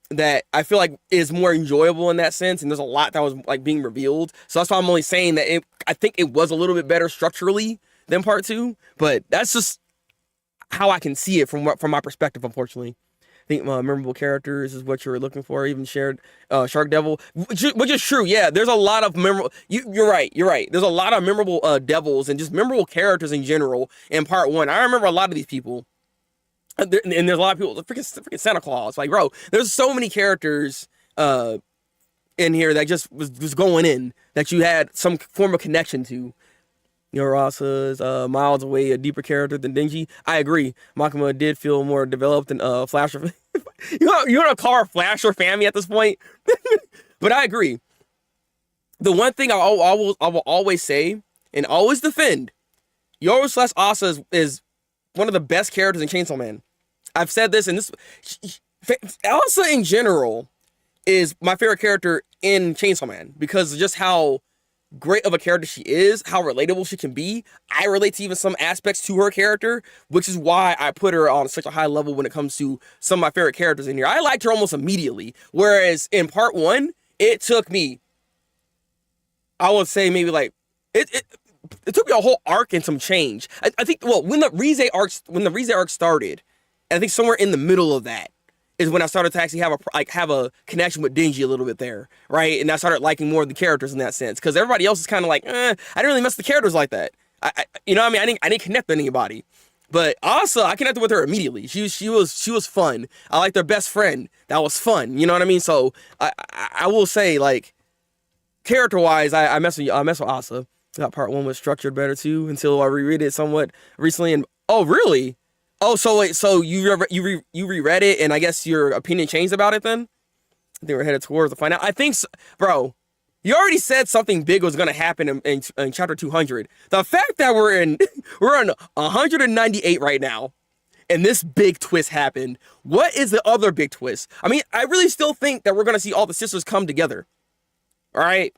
That I feel like is more enjoyable in that sense, and there's a lot that was like being revealed. So that's why I'm only saying that I think it was a little bit better structurally than part 2, but that's just how I can see it from my perspective. Unfortunately, I think memorable characters is what you were looking for. Even shared Shark Devil, which is true. Yeah, there's a lot of memorable. You're right. There's a lot of memorable devils and just memorable characters in general in part 1. I remember a lot of these people. And there's a lot of people, freaking Santa Claus. Like, bro, there's so many characters in here that just was going in that you had some form of connection to. Urasa is miles away a deeper character than Denji. I agree. Makima did feel more developed than Flasher. You want to call her Flasher Family at this point? But I agree. The one thing I will always say and always defend, Yoru/Asa is one of the best characters in Chainsaw Man. I've said this, and Asa in general is my favorite character in Chainsaw Man because of just how great of a character she is, how relatable she can be. I relate to even some aspects to her character, which is why I put her on such a high level when it comes to some of my favorite characters in here. I liked her almost immediately, whereas in part 1, it took me, I would say maybe like, it took me a whole arc and some change. I think, well, when the Rize arc started, and I think somewhere in the middle of that is when I started to actually have a connection with Denji a little bit there, right? And I started liking more of the characters in that sense, because everybody else is kind of like, I didn't really mess with the characters like that. You know what I mean? I didn't connect with anybody. But Asa, I connected with her immediately. She was fun. I liked her best friend. That was fun. You know what I mean? So I will say, like, character wise, I mess with Asa. That part 1 was structured better too until I reread it somewhat recently. And oh, really? Oh, so wait, so you reread it, and I guess your opinion changed about it then? I think we're headed towards the final. I think, so, bro. You already said something big was gonna happen in chapter 200. The fact that we're on 198 right now, and this big twist happened. What is the other big twist? I mean, I really still think that we're gonna see all the sisters come together. All right,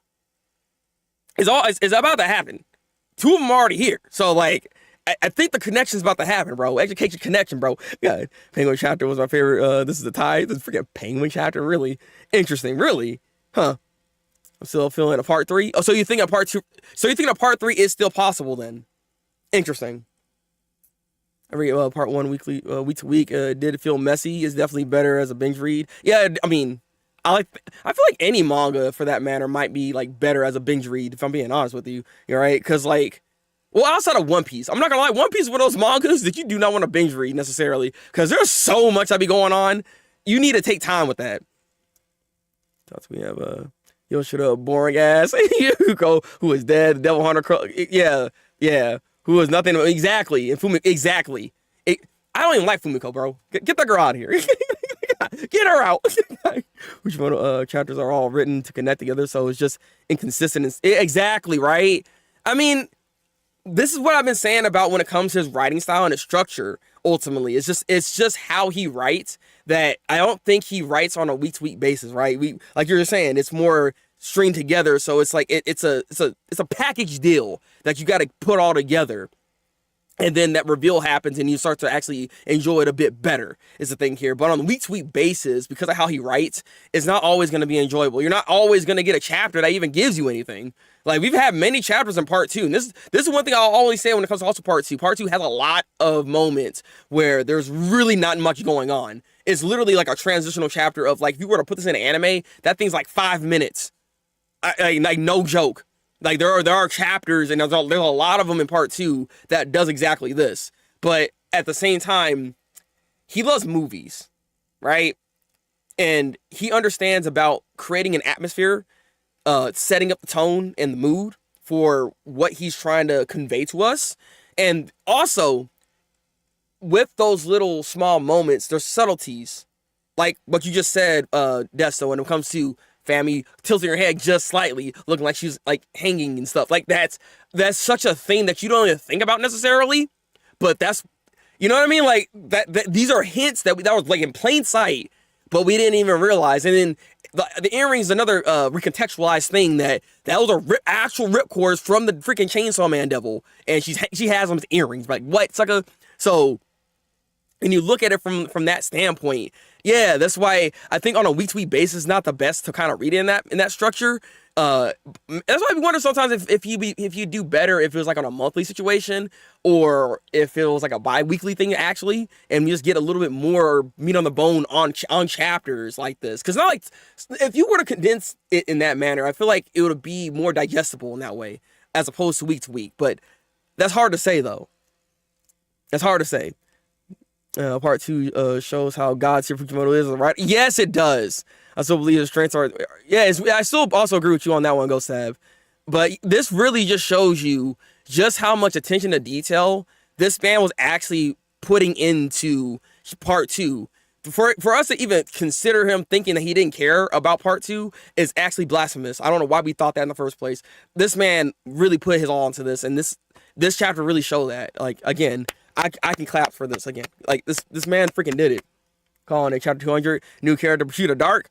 it's about to happen. Two of them are already here, so like. I think the connection's about to happen, bro. Education connection, bro. Yeah, Penguin chapter was my favorite. This is the tie. This freaking Penguin chapter, really interesting, really, huh? I'm still feeling a part 3. Oh, so you think a part 2? So you think a part 3 is still possible then? Interesting. Every part 1 weekly, week to week. Did it feel messy? Is definitely better as a binge read. Yeah, I mean, I feel like any manga for that matter might be like better as a binge read. If I'm being honest with you, you're right, because like. Well, outside of One Piece, I'm not gonna lie, One Piece is one of those mangas that you do not want to binge read necessarily, because there's so much that be going on. You need to take time with that. We have yo, shut up, boring ass Yuko, who is dead, the Devil Hunter. Yeah, who is nothing exactly. And Fumiko, exactly. I don't even like Fumiko, bro. Get that girl out of here. Get her out. Which one chapters are all written to connect together, so it's just inconsistent. Exactly right. I mean. This is what I've been saying about when it comes to his writing style and his structure. Ultimately, it's just how he writes that I don't think he writes on a week to week basis, right? We like you're saying, it's more stringed together, so it's like it's a package deal that you got to put all together, and then that reveal happens and you start to actually enjoy it a bit better is the thing here. But on a week to week basis, because of how he writes, it's not always going to be enjoyable. You're not always going to get a chapter that even gives you anything. Like, we've had many chapters in part 2, and this is one thing I'll always say when it comes to also part 2. Part 2 has a lot of moments where there's really not much going on. It's literally like a transitional chapter of, like, if you were to put this in an anime, that thing's like 5 minutes. Like, no joke. Like, there are chapters, and there's a lot of them in part 2 that does exactly this. But at the same time, he loves movies, right? And he understands about creating an atmosphere, setting up the tone and the mood for what he's trying to convey to us. And also, with those little small moments, there's subtleties. Like what you just said, Desto, when it comes to Fammy tilting her head just slightly, looking like she's like hanging and stuff. Like that's such a thing that you don't even think about necessarily. But that's, you know what I mean? Like that these are hints that was like in plain sight, but we didn't even realize. And then the earrings is another recontextualized thing that was a actual ripcord from the freaking Chainsaw Man devil, and she has them as earrings. Like what, sucker? So, and you look at it from that standpoint, yeah, that's why I think on a week-to-week basis, not the best to kind of read it in that structure. That's why I wonder sometimes if you do better if it was like on a monthly situation, or if it was like a bi-weekly thing actually, and you just get a little bit more meat on the bone on chapters like this. Because not like if you were to condense it in that manner, I feel like it would be more digestible in that way as opposed to week to week. But that's hard to say though. That's hard to say. Part 2 shows how God Fujimoto is, right? Yes, it does. I still believe his strengths are. Yeah, I still also agree with you on that one, Go Sab. But this really just shows you just how much attention to detail this man was actually putting into part 2. For us to even consider him thinking that he didn't care about part 2 is actually blasphemous. I don't know why we thought that in the first place. This man really put his all into this, and this chapter really showed that. Like, again, I can clap for this again. Like, this man freaking did it. Calling it chapter 200, new character, Bushida Dark.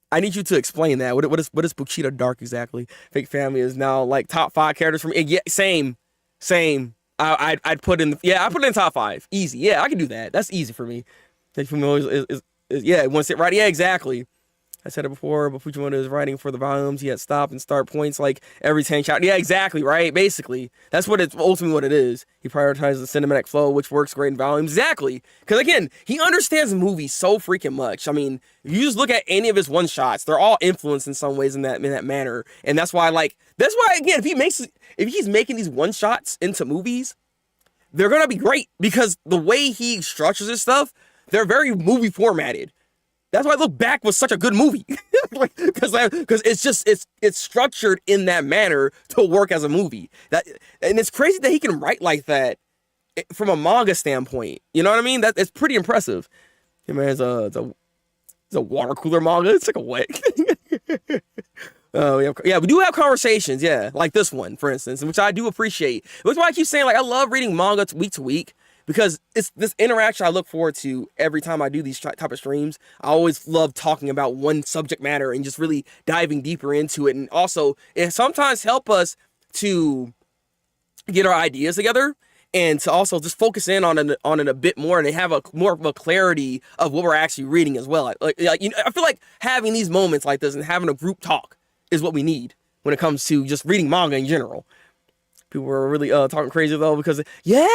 I need you to explain that. What is Bushida Dark exactly? Fake Family is now like top 5 characters for me. Yeah, same. I'd put in, I put it in top 5. Easy. Yeah, I can do that. That's easy for me. Fake Family is yeah, once it right. Yeah, exactly. I said it before, but Fujimoto is writing for the volumes. He had stop and start points like every 10 chapters. Yeah, exactly, right? Basically, that's what it's ultimately what it is. He prioritizes the cinematic flow, which works great in volumes. Exactly. Because again, he understands movies so freaking much. I mean, if you just look at any of his one-shots, they're all influenced in some ways in that manner. And that's why, again, if he's making these one-shots into movies, they're going to be great. Because the way he structures his stuff, they're very movie formatted. That's why Look Back was such a good movie, because it's structured in that manner to work as a movie. And it's crazy that he can write like that from a manga standpoint. You know what I mean? That it's pretty impressive. Yeah, man, it's a water cooler manga. It's like a wet. Oh yeah, we do have conversations, yeah, like this one, for instance, which I do appreciate. Which is why I keep saying, like, I love reading manga week to week, because it's this interaction I look forward to every time I do these type of streams. I always love talking about one subject matter and just really diving deeper into it, and also it sometimes help us to get our ideas together and to also just focus in on it a bit more, and they have a more of a clarity of what we're actually reading as well. Like you know, I feel like having these moments like this and having a group talk is what we need when it comes to just reading manga in general. People were really talking crazy though, because yeah,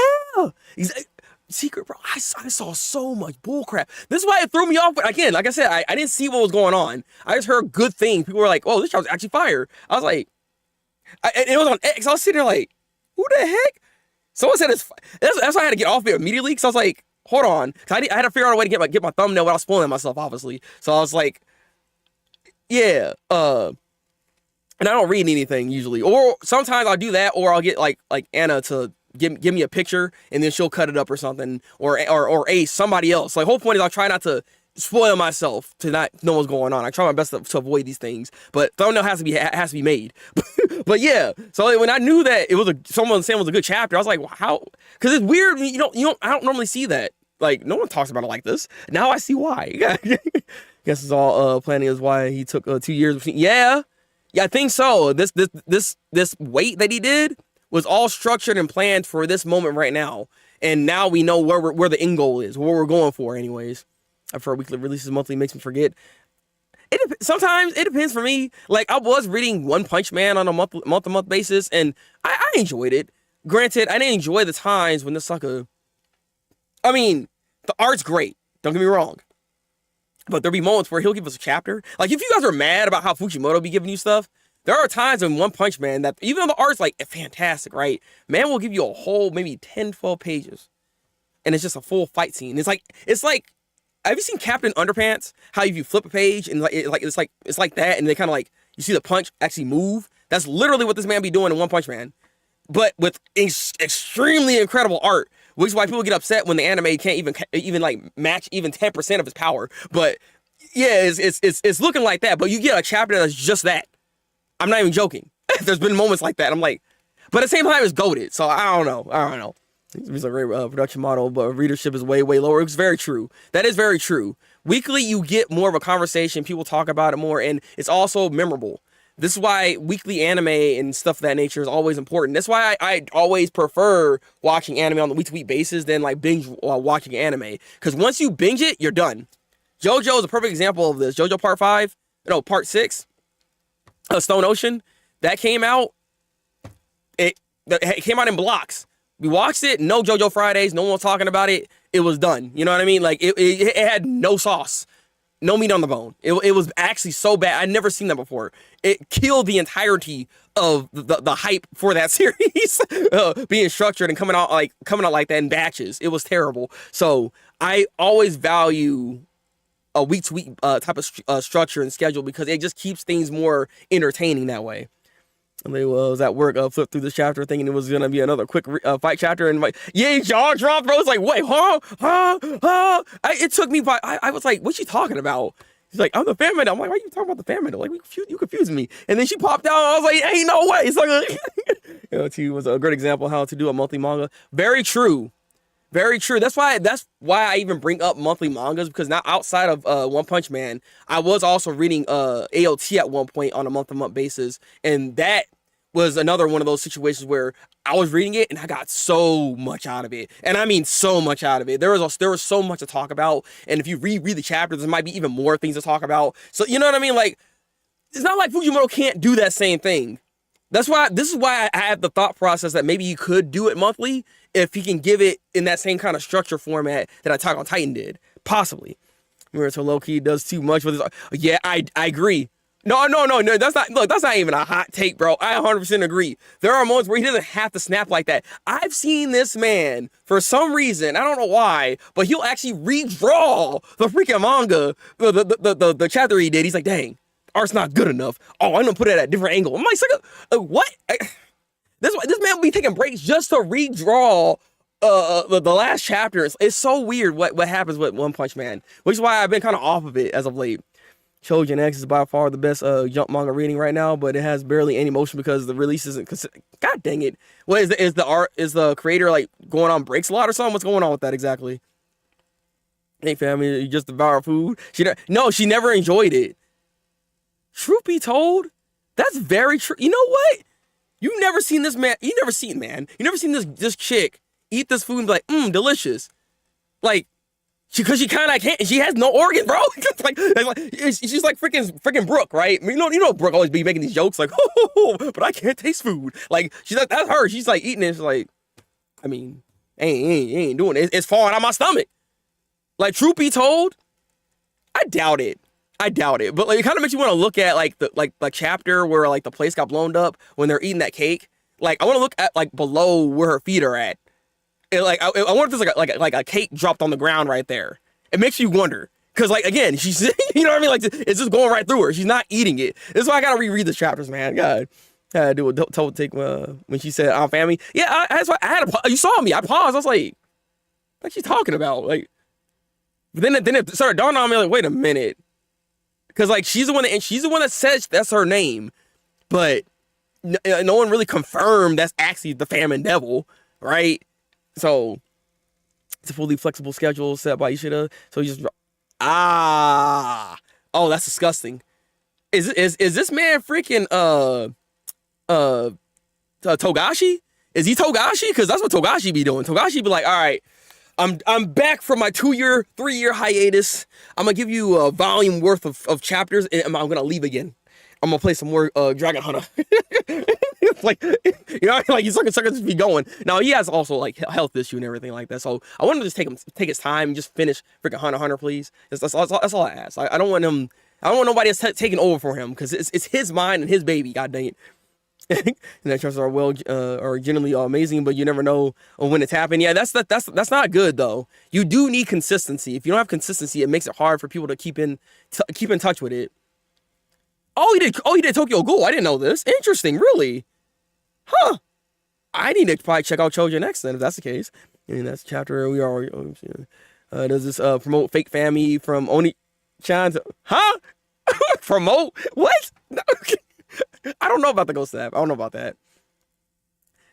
Secret, bro. I saw so much bullcrap. This is why it threw me off. But again, like I said, I didn't see what was going on. I just heard good things. People were like, "Oh, this show's actually fire." I was like, it was on X. I was sitting there like, "Who the heck?" Someone said it's. That's why I had to get off it immediately, because I was like, "Hold on," because I had to figure out a way to get my thumbnail without spoiling myself, obviously. So I was like, "Yeah." And I don't read anything usually, or sometimes I'll do that, or I'll get like Anna to give me a picture, and then she'll cut it up or something, or Ace, somebody else. Like, whole point is I'll try not to spoil myself to not know what's going on. I try my best to avoid these things, but thumbnail has to be made. But yeah, so when I knew that it was someone saying it was a good chapter, I was like, well, how? Because it's weird. I don't normally see that. Like, no one talks about it like this. Now I see why. Guess it's all planning is why he took 2 years. Yeah, I think so. This wait that he did was all structured and planned for this moment right now, and now we know where the end goal is, what we're going for. Anyways, I've heard weekly releases monthly makes me forget. Sometimes it depends for me. Like, I was reading One Punch Man on a month-to-month basis, and I enjoyed it. Granted, I didn't enjoy the times when the sucker. I mean, the art's great. Don't get me wrong. But there'll be moments where he'll give us a chapter. Like, if you guys are mad about how Fujimoto be giving you stuff, there are times in One Punch Man that, even though the art's like fantastic, right? Man will give you a whole maybe 10, 12 pages. And it's just a full fight scene. It's like, have you seen Captain Underpants? How if you flip a page and it's like that, and they kind of like, you see the punch actually move? That's literally what this man be doing in One Punch Man. But with extremely incredible art, which is why people get upset when the anime can't even like match even 10% of its power. But yeah, it's looking like that. But you get a chapter that's just that. I'm not even joking. There's been moments like that. I'm like, but at the same time, it's goated. So I don't know. It's a great production model, but readership is way, way lower. It's very true. That is very true. Weekly, you get more of a conversation. People talk about it more, and it's also memorable. This is why weekly anime and stuff of that nature is always important. That's why I always prefer watching anime on the week-to-week basis than like binge watching anime. Because once you binge it, you're done. JoJo is a perfect example of this. JoJo Part 6, Stone Ocean, that came out. It came out in blocks. We watched it. No JoJo Fridays. No one was talking about it. It was done. You know what I mean? Like, it had no sauce. No meat on the bone. It was actually so bad. I'd never seen that before. It killed the entirety of the hype for that series being structured and coming out like that in batches. It was terrible. So I always value a week-to-week type of structure and schedule, because it just keeps things more entertaining that way. And they was at work, flipped through this chapter thinking it was gonna be another quick fight chapter, and like, yeah, jaw dropped, bro. It's like, wait, it took me by. I was like, what's she talking about? He's like, I'm the fan man. I'm like, why are you talking about the fan man? Like, you confusing me. And then she popped out. I was like, ain't no way. It's like, she was a great example of how to do a monthly manga. Very true. Very true. That's why I even bring up monthly mangas, because now outside of One Punch Man, I was also reading AOT at one point on a month-to-month basis, and that was another one of those situations where I was reading it and I got so much out of it. And I mean so much out of it. There was so much to talk about, and if you reread the chapters, there might be even more things to talk about. So you know what I mean? Like, it's not like Fujimoto can't do that same thing. This is why I have the thought process that maybe he could do it monthly if he can give it in that same kind of structure format that Attack on Titan did. Possibly. Naruto low-key does too much with his... Yeah, I agree. No, that's not even a hot take, bro. I 100% agree. There are moments where he doesn't have to snap like that. I've seen this man, for some reason, I don't know why, but he'll actually redraw the freaking manga, the chapter he did. He's like, dang, art's not good enough. Oh, I'm gonna put it at a different angle. I'm like, what? This man will be taking breaks just to redraw the last chapter is so weird what happens with One Punch Man, which is why I've been kind of off of it as of late. Chojin X is by far the best jump manga reading right now, but it has barely any motion because the release isn't. God dang it! What is the creator like going on breaks a lot or something? What's going on with that exactly? Hey family, you just devour food. She never enjoyed it. Truth be told, that's very true. You know what? You've never seen this man. You never seen this chick eat this food and be like, delicious. Like, because she kind of can't. She has no organ, bro. She's like freaking Brooke, right? I mean, you know, Brooke always be making these jokes like, but I can't taste food. Like, she's like, that's her. She's like eating it. She's like, I mean, ain't doing it. It's falling out my stomach. Like, truth be told, I doubt it. But like, it kind of makes you want to look at like the chapter where like the place got blown up when they're eating that cake. Like, I want to look at like below where her feet are at. And, like, I wonder if there's like a cake dropped on the ground right there. It makes you wonder. Cause like, again, she's, you know what I mean? Like, it's just going right through her. She's not eating it. This is why I gotta reread the chapters, man. God. I had to do a toe take when she said, family. Yeah, that's why I had to, you saw me. I paused. I was like she's talking about? Like, but then it started dawning on me, like, wait a minute. Cause like, she's the one that says that's her name. But no one really confirmed that's actually the Famine Devil, right? So it's a fully flexible schedule set by Ishida. So you just oh, that's disgusting. Is this man freaking Togashi? Is he Togashi? Because that's what Togashi be doing. Togashi be like, all right, I'm back from my 3-year hiatus. I'm gonna give you a volume worth of chapters, and I'm gonna leave again. I'm gonna play some more Dragon Hunter. Like, you know, like he's sucking just be going. Now he has also like health issue and everything like that. So I want him to just take his time and just finish freaking Hunter, please. That's all I ask. I don't want him. I don't want nobody else taking over for him because it's his mind and his baby. God dang it. And that chances are generally amazing, but you never know when it's happening. Yeah, that's not good though. You do need consistency. If you don't have consistency, it makes it hard for people to keep in touch with it. He did Tokyo Ghoul. I didn't know this. Interesting, really. Huh. I need to probably check out Chojin X then, if that's the case. And that's the chapter we are. Does this promote fake family from Oni-chan? Huh? Promote? What? No. I don't know about the Ghost App. I don't know about that.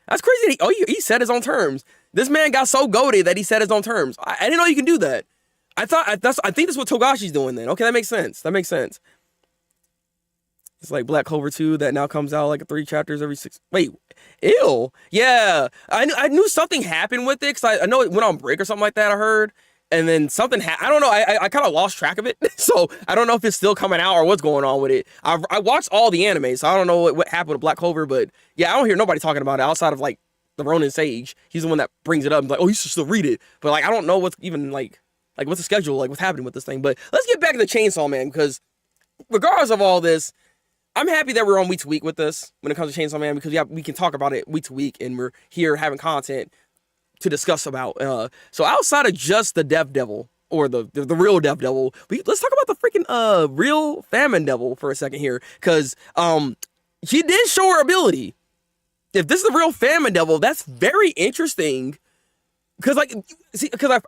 That's crazy. He set his own terms. This man got so goated that he set his own terms. I didn't know you can do that. I think that's what Togashi's doing then. Okay, that makes sense. It's like Black Clover 2 that now comes out like 3 chapters every 6. Wait, ew. Yeah, I knew something happened with it because I know it went on break or something like that. I heard, and then something I don't know. I kind of lost track of it, so I don't know if it's still coming out or what's going on with it. I watched all the anime, so I don't know what happened with Black Clover, but yeah, I don't hear nobody talking about it outside of like the Ronin Sage. He's the one that brings it up and like, oh, you should still read it, but like I don't know what's even like what's the schedule, like what's happening with this thing. But let's get back to the Chainsaw Man because regardless of all this, I'm happy that we're on week to week with this when it comes to Chainsaw Man because we can talk about it week to week and we're here having content to discuss about. So outside of just the Death Devil or the real Death Devil, let's talk about the freaking real Famine Devil for a second here because she did show her ability. If this is the real Famine Devil, that's very interesting. Because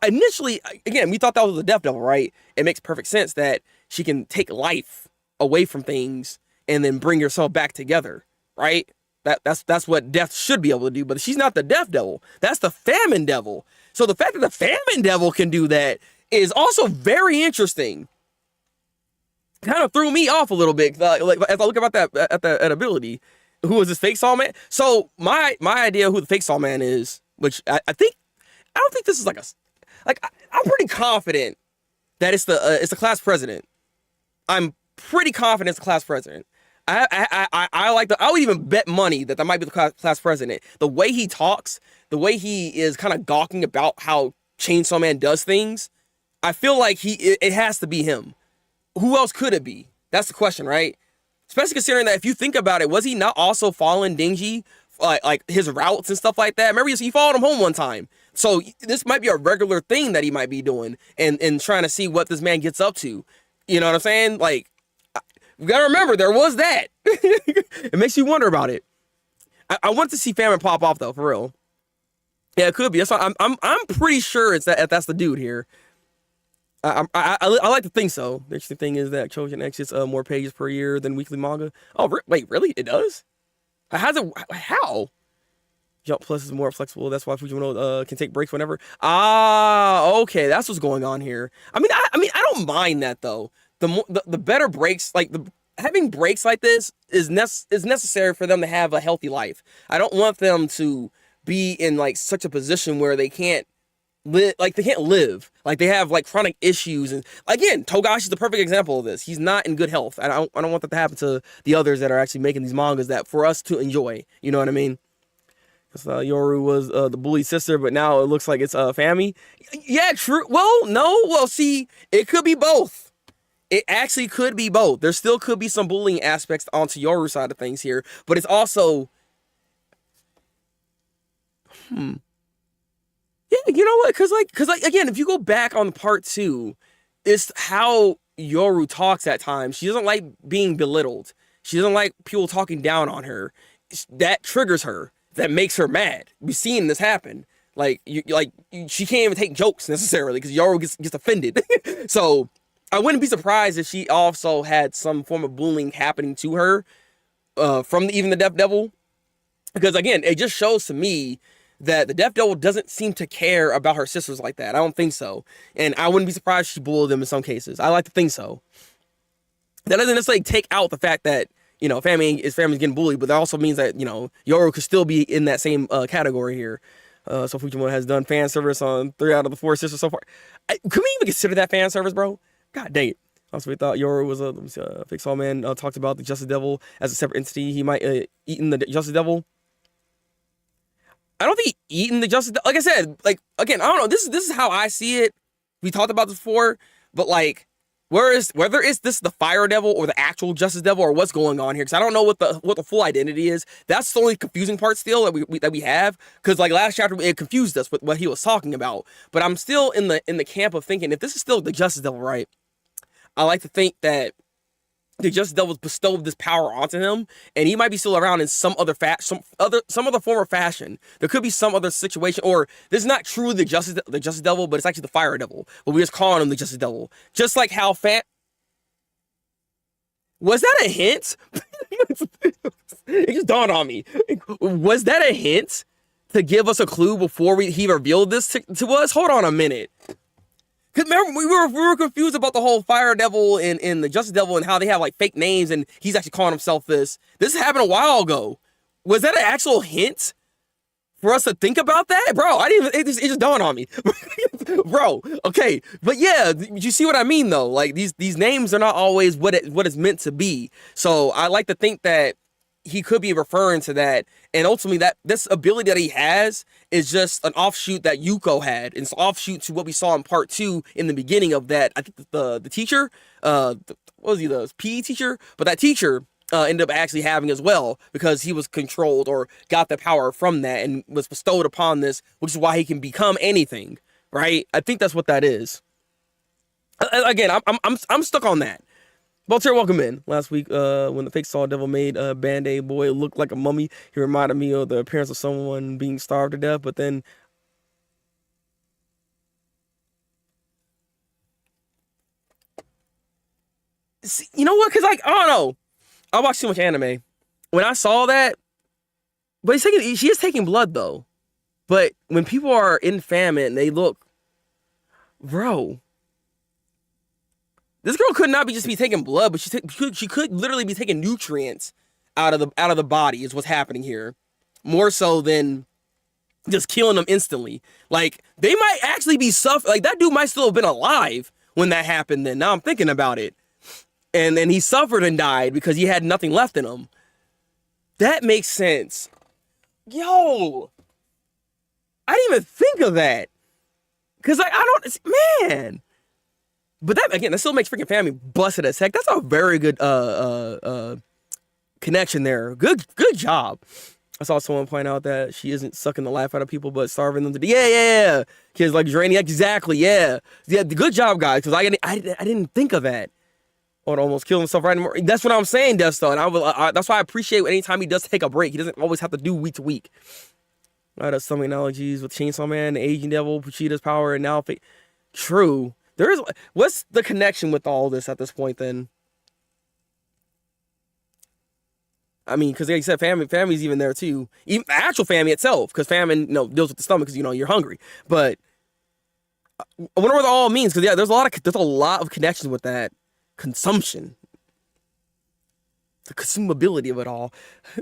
initially, again, we thought that was the Death Devil, right? It makes perfect sense that she can take life away from things and then bring yourself back together, right? That's what death should be able to do, but she's not the Death Devil. That's the Famine Devil. So the fact that the Famine Devil can do that is also very interesting. Kind of threw me off a little bit, like as I look about that ability. Who is this fake Saw Man? So my idea of who the fake Saw Man is, which I don't think this is I'm pretty confident that it's the class president. I'm pretty confident it's the class president. I would even bet money that might be the class president. The way he talks, the way he is kind of gawking about how Chainsaw Man does things, I feel like it has to be him. Who else could it be? That's the question, right? Especially considering that if you think about it, was he not also following Denji, like his routes and stuff like that? Remember, he followed him home one time. So this might be a regular thing that he might be doing and trying to see what this man gets up to. You know what I'm saying? Like, you gotta remember, there was that. It makes you wonder about it. I want to see Famine pop off, though, for real. Yeah, it could be. That's why I'm pretty sure it's that's the dude here. I like to think so. The interesting thing is that Chojin X gets more pages per year than weekly manga. Oh, wait, really? It does? How's it? How? Jump Plus is more flexible. That's why Fujimoto can take breaks whenever. Ah, okay, that's what's going on here. I don't mind that though. The better breaks, like having breaks like this is necessary for them to have a healthy life. I don't want them to be in like such a position where they can't live, like they can't live, like they have like chronic issues. And again, Togashi is the perfect example of this. He's not in good health. I don't want that to happen to the others that are actually making these mangas that for us to enjoy. You know what I mean? Yoru was the bullied sister, but now it looks like it's Fami. Yeah, true. Well, no. Well, see, it could be both. It actually could be both. There still could be some bullying aspects onto Yoru's side of things here, but it's also, yeah, you know what? Because again, if you go back on part 2, it's how Yoru talks at times. She doesn't like being belittled. She doesn't like people talking down on her. That triggers her. That makes her mad. We've seen this happen. She can't even take jokes necessarily because Yoru gets offended. So I wouldn't be surprised if she also had some form of bullying happening to her from even the Death Devil. Because again, it just shows to me that the Death Devil doesn't seem to care about her sisters like that. I don't think so. And I wouldn't be surprised if she bullied them in some cases. I like to think so. That doesn't necessarily take out the fact that, you know, family's getting bullied, but that also means that, you know, Yoru could still be in that same category here. So Fujimoto has done fan service on 3 out of the 4 sisters so far. Could we even consider that fan service, bro? God dang it. Also, we thought Yoru was a Fix All Man talked about the Justice Devil as a separate entity. He might eaten the Justice Devil. I don't think he eaten the Justice Devil. Like I said, like, again, I don't know. This is how I see it. We talked about this before, but like, whether it's this the Fire Devil or the actual Justice Devil or what's going on here, because I don't know what the full identity is. That's the only confusing part still that we have, because like last chapter it confused us with what he was talking about. But I'm still in the camp of thinking if this is still the Justice Devil, right? I like to think that the Justice Devil bestowed this power onto him, and he might be still around in some other form of fashion. There could be some other situation, or this is not truly the Justice Devil, but it's actually the Fire Devil. But we're just calling him the Justice Devil, just like how was that a hint? It just dawned on me. Was that a hint to give us a clue before he revealed this to us? Hold on a minute. Cause remember, we were confused about the whole Fire Devil and the Justice Devil and how they have like fake names and he's actually calling himself this. This happened a while ago. Was that an actual hint for us to think about that, bro? It just dawned on me, bro. Okay, but yeah, you see what I mean though? Like these names are not always what it's meant to be. So I like to think that he could be referring to that, and ultimately that this ability that he has is just an offshoot that Yuko had. It's an offshoot to what we saw in part 2 in the beginning of that. I think the teacher, what was he, the PE teacher? But that teacher ended up actually having as well, because he was controlled or got the power from that and was bestowed upon this, which is why he can become anything, right? I think that's what that is. Again, I'm stuck on that. Voltaire, welcome in. Last week, when the fake Saw Devil made Band-Aid Boy look like a mummy, he reminded me of the appearance of someone being starved to death, but then... See, you know what? Because, like, I don't know. I watch too much anime. When I saw that... But she is taking blood, though. But when people are in famine, they look... Bro... This girl could not just be taking blood, but she could literally be taking nutrients out of the body is what's happening here. More so than just killing them instantly. Like, they might actually be suffering. Like, that dude might still have been alive when that happened then. Now I'm thinking about it. And then he suffered and died because he had nothing left in him. That makes sense. Yo! I didn't even think of that. Because, like, man... But that, again, that still makes freaking family busted as heck. That's a very good connection there. Good job. I saw someone point out that she isn't sucking the life out of people, but starving them to death. Yeah. Kids like draining. Exactly, yeah. Good job, guys, because I didn't think of that. Or almost kill himself right anymore. That's what I'm saying, Deathstar. And that's why I appreciate anytime he does take a break. He doesn't always have to do week to week. A lot of some analogies with Chainsaw Man, the Aging Devil, Puchita's power, and now true. There is. What's the connection with all this at this point then? I mean, because like you said, family's even there too. Even the actual family itself, because famine, deals with the stomach because you're hungry. But I wonder what it all means, because yeah, there's a lot of connections with that consumption, the consumability of it all.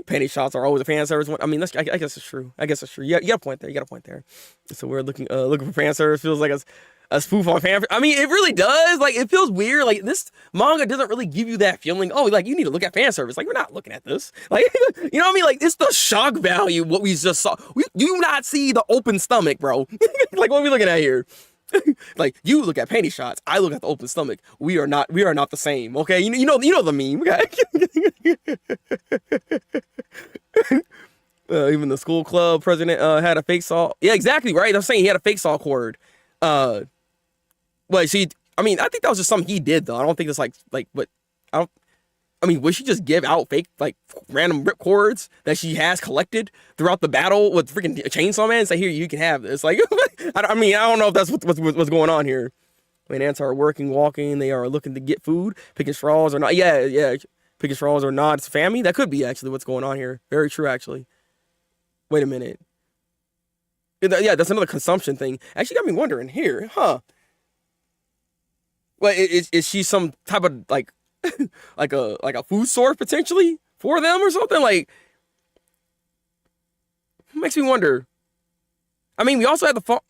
Panty shots are always a fan service one. I mean, I guess it's true. You got a point there. So we're looking for fan service. Feels like a spoof on fan. I mean, it really does. Like, it feels weird. Like, this manga doesn't really give you that feeling. Oh, like, you need to look at fan service. Like, we're not looking at this. Like, you know what I mean? Like, it's the shock value what we just saw. We do not see the open stomach, bro. Like, what are we looking at here? Like, you look at panty shots, I look at the open stomach. We are not the same. Okay, you know the meme. Okay? Even the school club president had a fake saw. Yeah, exactly right. I'm saying he had a fake saw cord. But see, I mean, I think that was just something he did though. I don't think it's like what I mean, would she just give out fake, like, random rip cords that she has collected throughout the battle with freaking Chainsaw Man and say, here, you can have this? Like, I mean, I don't know if that's what's going on here. I mean, ants are working, walking. They are looking to get food, picking straws or not. Yeah, picking straws or not. It's family. That could be actually what's going on here. Very true, actually. Wait a minute. Yeah, that's another consumption thing. Actually got me wondering here, huh? Well, is she some type of, like, like a food source potentially for them or something? Like, makes me wonder. I mean, we also had the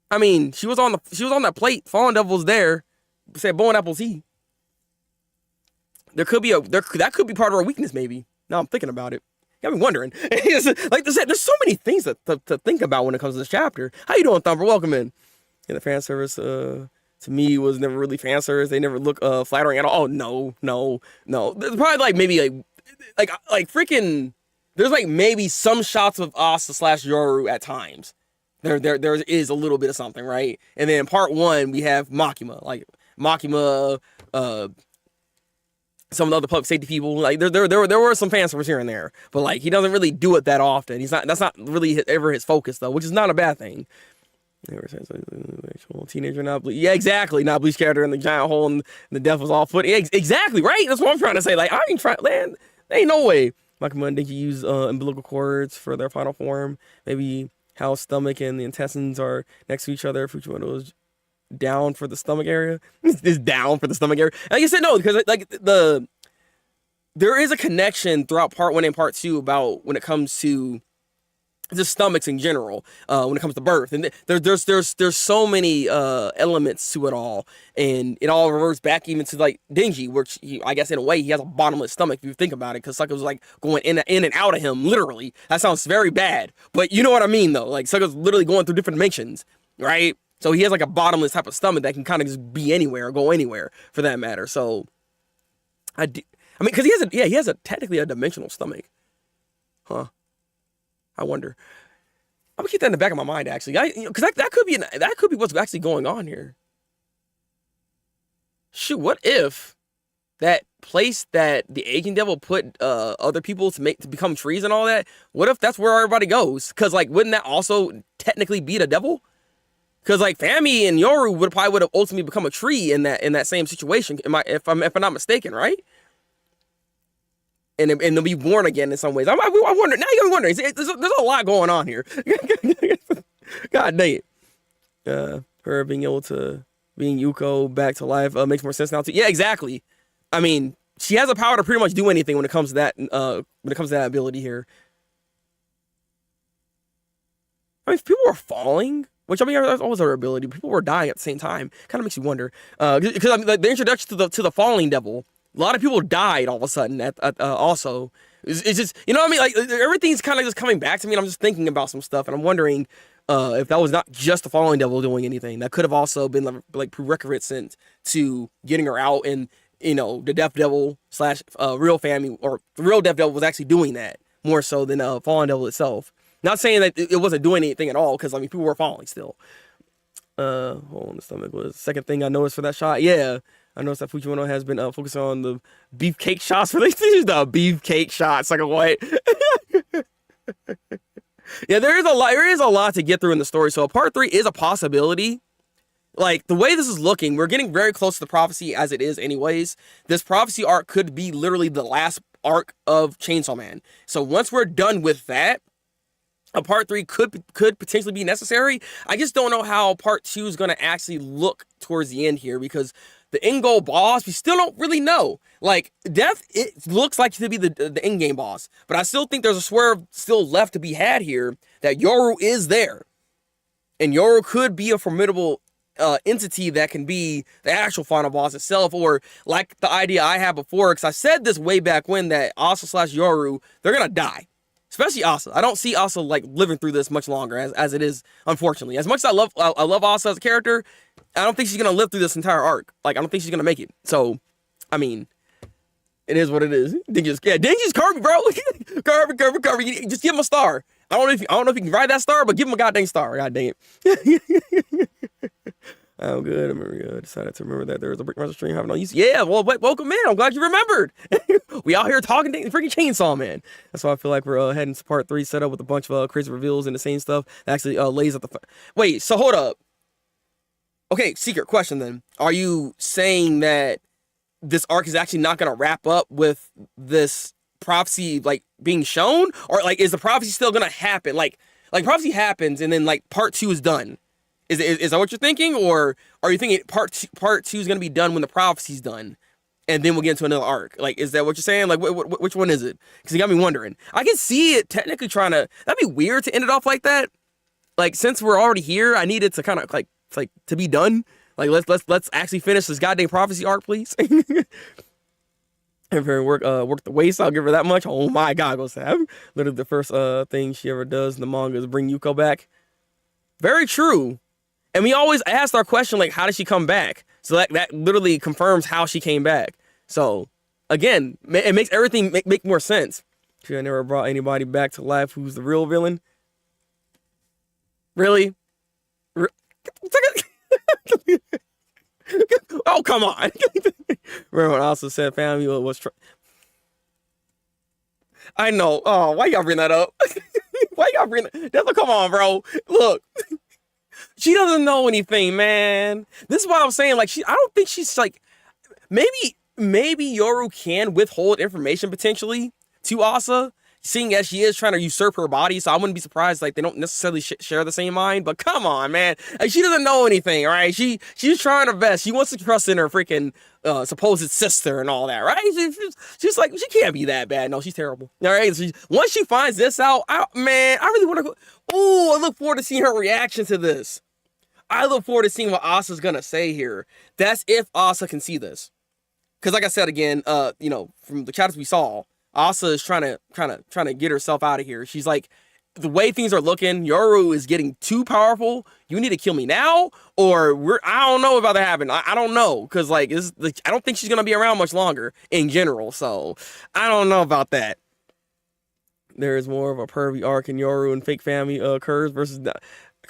I mean, she was on that plate. Fallen Devil's there. Said Bowen Apple's he. There could be that could be part of her weakness, maybe. Now I'm thinking about it. Got me wondering. Like there's so many things to think about when it comes to this chapter. How you doing, Thumper? Welcome in. Yeah, the fan service to me was never really fan service. They never look flattering at all. Oh no. There's probably like maybe like freaking. There's like maybe some shots of Asa / Yoru at times. There is a little bit of something, right? And then in part 1 we have Makima, some of the other public safety people. Like there were some fan service here and there, but like he doesn't really do it that often. That's not really ever his focus though, which is not a bad thing. Actual teenager, not bleach. Yeah, exactly. Not bleach character in the giant hole and the death was all foot. Yeah, exactly, right? That's what I'm trying to say. Like, I ain't trying, man. There ain't no way. Makima and Denki use umbilical cords for their final form. Maybe how stomach and the intestines are next to each other. Fujimoto is down for the stomach area. Is down for the stomach area. Like I said, no, because like there is a connection throughout part 1 and part 2 about when it comes to just stomachs in general, when it comes to birth, and there's so many elements to it all, and it all reverts back even to like Denji, which I guess in a way he has a bottomless stomach if you think about it, because Sucka was like going in and out of him literally. That sounds very bad, but you know what I mean though. Like Sucka's literally going through different dimensions, right? So he has like a bottomless type of stomach that can kind of just be anywhere or go anywhere for that matter. So I mean, because he has technically a dimensional stomach, huh? I wonder. I'm gonna keep that in the back of my mind, actually, because that could be what's actually going on here. Shoot, what if that place that the Aging Devil put other people to become trees and all that? What if that's where everybody goes? Because like, wouldn't that also technically be the devil? Because like Fami and Yoru would have ultimately become a tree in that same situation. If I'm not mistaken, right? And they'll be born again in some ways. I wonder. Now you're wondering. There's a lot going on here. God dang it. Her being able to being Yuko back to life makes more sense now too. Yeah, exactly. I mean, she has the power to pretty much do anything when it comes to that. When it comes to that ability here. I mean, if people were falling, which I mean, that's always her ability. People were dying at the same time. Kind of makes you wonder. Because I mean, like, the introduction to the falling devil. A lot of people died all of a sudden. Also, it's just, you know what I mean. Like everything's kind of just coming back to me, and I'm just thinking about some stuff, and I'm wondering if that was not just the Falling Devil doing anything. That could have also been like prerequisite to getting her out, and the Death Devil / real family or the real Death Devil was actually doing that more so than Fallen Devil itself. Not saying that it wasn't doing anything at all, because I mean people were falling still. Hole in the stomach was the second thing I noticed for that shot. Yeah. I noticed that Fujimoto has been focusing on the beefcake shots for the beefcake shots. Like what? Yeah, there is a lot. There is a lot to get through in the story. So part 3 is a possibility. Like the way this is looking, we're getting very close to the prophecy as it is, anyways. This prophecy arc could be literally the last arc of Chainsaw Man. So once we're done with that, a part 3 could potentially be necessary. I just don't know how part 2 is going to actually look towards the end here, because the end goal boss, we still don't really know. Like, Death, it looks like to be the end game boss, but I still think there's a swerve still left to be had here, that Yoru is there. And Yoru could be a formidable entity that can be the actual final boss itself, or like the idea I had before, because I said this way back when, that Asa / Yoru, they're going to die. Especially Asa. I don't see Asa like living through this much longer as it is, unfortunately. As much as I love Asa as a character, I don't think she's gonna live through this entire arc. Like, I don't think she's gonna make it. So, I mean, it is what it is. Dingy's Kirby, bro. Kirby. Just give him a star. I don't know if you can ride that star, but give him a goddamn star. God dang it. Oh, good. I decided to remember that there was a Thabreakmaster stream having no use. Yeah, well, welcome in. I'm glad you remembered. We out here talking freaking Chainsaw Man. That's why I feel like we're heading to part 3, set up with a bunch of crazy reveals and the same stuff that actually lays at the... Wait, so hold up. Okay, secret question then. Are you saying that this arc is actually not going to wrap up with this prophecy, like, being shown? Or, like, is the prophecy still going to happen? Like, prophecy happens and then, like, part 2 is done. Is that what you're thinking, or are you thinking part two is gonna be done when the prophecy's done, and then we'll get into another arc? Like, is that what you're saying? Like, which one is it? Because you got me wondering. I can see it technically trying to. That'd be weird to end it off like that. Like, since we're already here, I need it to kind of like to be done. Like, let's actually finish this goddamn prophecy arc, please. And very work the waist. I'll give her that much. Oh my God, go Sam. Literally the first thing she ever does in the manga is bring Yuko back. Very true. And we always asked our question, like, how did she come back? So that literally confirms how she came back. So, again, it makes everything make more sense. She had never brought anybody back to life who's the real villain. Really? Oh, come on. Remember when I also said family was... I know. Oh, why y'all bring that up? Why y'all bring that? Come on, bro. Look. She doesn't know anything, man. This is what I'm saying. Like, I don't think she's like, maybe Yoru can withhold information potentially to Asa, seeing as she is trying to usurp her body. So I wouldn't be surprised, like, they don't necessarily share the same mind. But come on, man. Like, she doesn't know anything, all right? She's trying her best. She wants to trust in her freaking supposed sister and all that, right? She's like, she can't be that bad. No, she's terrible. All right? Once she finds this out, I really want to go. Oh, I look forward to seeing her reaction to this. I look forward to seeing what Asa's gonna say here. That's if Asa can see this. Because like I said again, from the chapters we saw, Asa is trying to get herself out of here. She's like, the way things are looking, Yoru is getting too powerful. You need to kill me now, or I don't know about that happening. I don't know, because like I don't think she's gonna be around much longer in general. So I don't know about that. There is more of a pervy arc in Yoru and fake family occurs versus.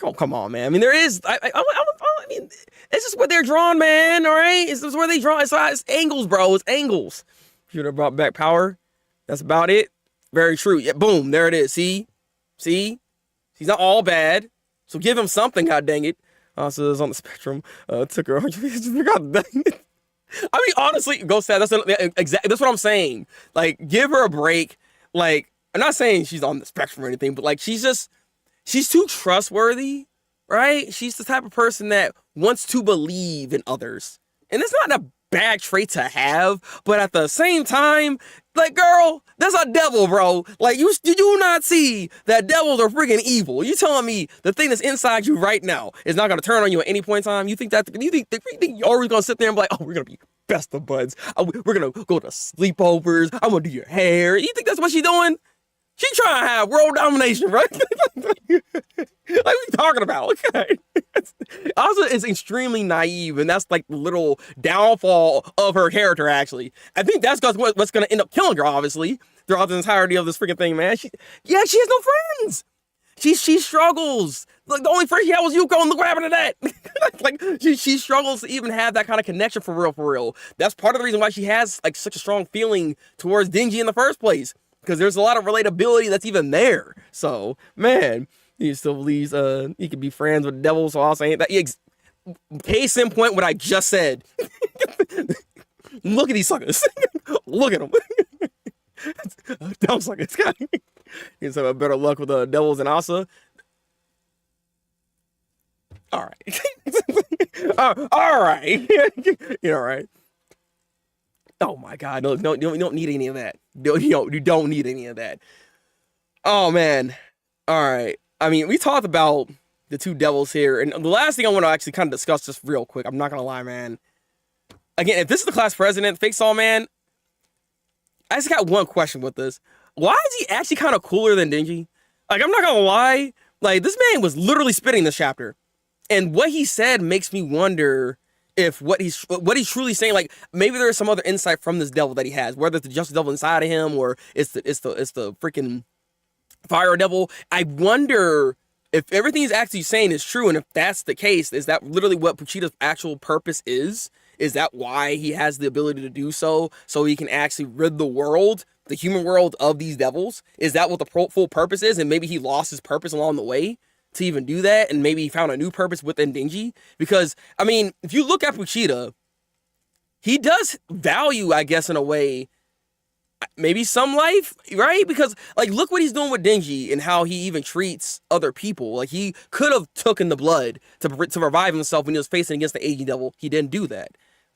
Oh, come on, man. I mean, there is. I mean, it's just where they're drawn, man. All right, it's just where they draw. It's angles, bro. It's angles. Should have brought back power. That's about it. Very true. Yeah, boom. There it is. See, he's not all bad. So give him something. God dang it. Also, is on the spectrum. Took her. God dang it. I mean, honestly, go sad. That's exactly. That's what I'm saying. Like, give her a break. Like, I'm not saying she's on the spectrum or anything, but like, she's too trustworthy, right? She's the type of person that wants to believe in others. And it's not a bad trait to have, but at the same time, like, girl, that's a devil, bro. Like, you do not see that devils are freaking evil. You telling me the thing that's inside you right now is not going to turn on you at any point in time? You think you're always going to sit there and be like, oh, we're going to be best of buds. We're going to go to sleepovers. I'm going to do your hair. You think that's what she's doing? She trying to have world domination, right? Like, what are you talking about? Okay. Also, is extremely naive, and that's like the little downfall of her character, actually. I think that's what's going to end up killing her, obviously, throughout the entirety of this freaking thing, man. She has no friends. She struggles. Like, the only friend she had was Yuko, and look what happened to that. Like, she struggles to even have that kind of connection for real, for real. That's part of the reason why she has like such a strong feeling towards Denji in the first place, because there's a lot of relatability that's even there. So, man, he still believes he could be friends with the devil. So I'll say that. Case in point, what I just said. Look at these suckers. Look at them. Dumb suckers. He's have better luck with the devils and Asa. All right. All right. You're all right. Oh my God. No, you don't need any of that. You don't need any of that. Oh man. All right. I mean, we talked about the two devils here, and the last thing I want to actually kind of discuss just real quick, I'm not gonna lie, man. Again, if this is the class president, Fake Saw Man, I just got one question with this. Why is he actually kind of cooler than Denji? Like, I'm not gonna lie, like, this man was literally spitting this chapter, and what he said makes me wonder if what he's truly saying, like, maybe there's some other insight from this devil that he has, whether it's the justice devil inside of him or it's the freaking fire devil. I wonder if everything he's actually saying is true, and if that's the case, is that literally what Puchita's actual purpose is? Is that why he has the ability to do so he can actually rid the world, the human world, of these devils? Is that what the full purpose is? And maybe he lost his purpose along the way to even do that, and maybe he found a new purpose within Denji? Because, I mean, if you look at Puchita, he does value, I guess, in a way, maybe some life, right? Because, like, look what he's doing with Denji and how he even treats other people. Like, he could have taken the blood to revive himself when he was facing against the aging devil. He didn't do that,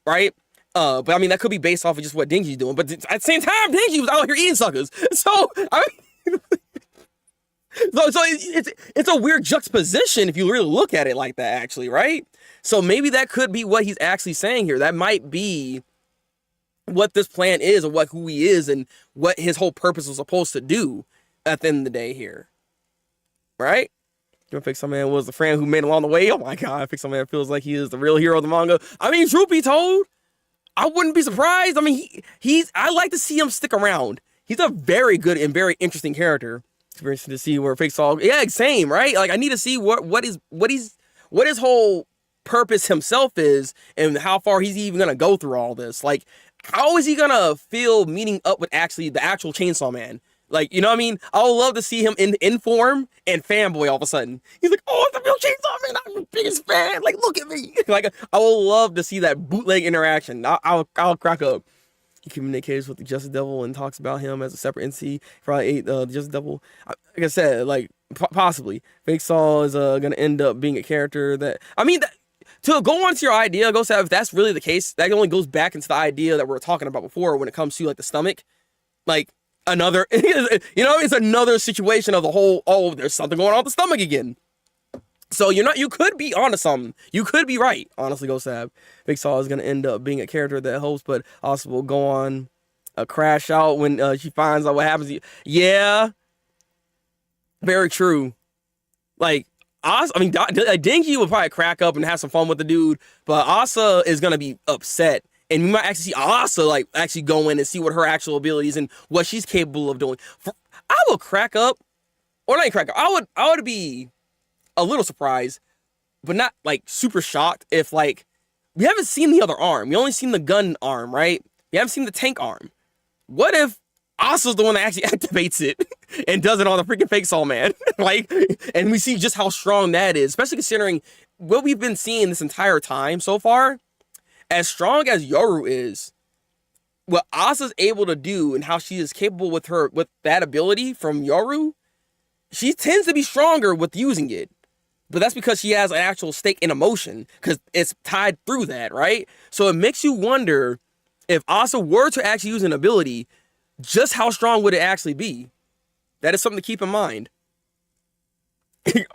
right? But I mean, that could be based off of just what Denji's doing. But at the same time, Denji was out here eating suckers. So, I mean, so it's a weird juxtaposition if you really look at it like that, actually, right? So maybe that could be what he's actually saying here. That might be what this plan is, or who he is, and what his whole purpose was supposed to do at the end of the day here, right? Fake Saw Man was the friend who made him along the way. Oh my God, Fake Saw Man feels like he is the real hero of the manga. I mean, truth be told, I wouldn't be surprised. I mean, I like to see him stick around. He's a very good and very interesting character. It's very interesting to see where Fake Saw, yeah, same, right? Like, I need to see what his whole purpose himself is, and how far he's even gonna go through all this. Like, how is he gonna feel meeting up with actually the actual Chainsaw Man? Like, you know what I mean? I would love to see him in form and fanboy all of a sudden. He's like, oh, it's the real Chainsaw Man. I'm the biggest fan. Like, look at me. Like, I would love to see that bootleg interaction. I'll crack up. He communicates with the Justice Devil and talks about him as a separate entity. Probably ate the Justice Devil. Like I said, like, possibly. Fake Saw is gonna end up being a character that, I mean, to go on to your idea, if that's really the case, that only goes back into the idea that we were talking about before when it comes to, like, the stomach. Like, another, you know, it's another situation of the whole, oh, there's something going on with the stomach again. So you could be onto something. You could be right, honestly, Sab. Big Saw is going to end up being a character that helps, but also will go on a crash out when she finds out what happens. Yeah, very true. Like, Denji will probably crack up and have some fun with the dude, but Asa is going to be upset. And we might actually see Asa, like, actually go in and see what her actual abilities and what she's capable of doing. I will crack up, or not crack up, I would be a little surprised, but not, like, super shocked if, like, we haven't seen the other arm. We only seen the gun arm, right? We haven't seen the tank arm. What if Asa's the one that actually activates it and does it on the freaking Fake Saw Man? Like, and we see just how strong that is, especially considering what we've been seeing this entire time so far. As strong as Yoru is, what Asa's able to do and how she is capable with that ability from Yoru, she tends to be stronger with using it. But that's because she has an actual stake in emotion, because it's tied through that, right? So it makes you wonder, if Asa were to actually use an ability, just how strong would it actually be? That is something to keep in mind.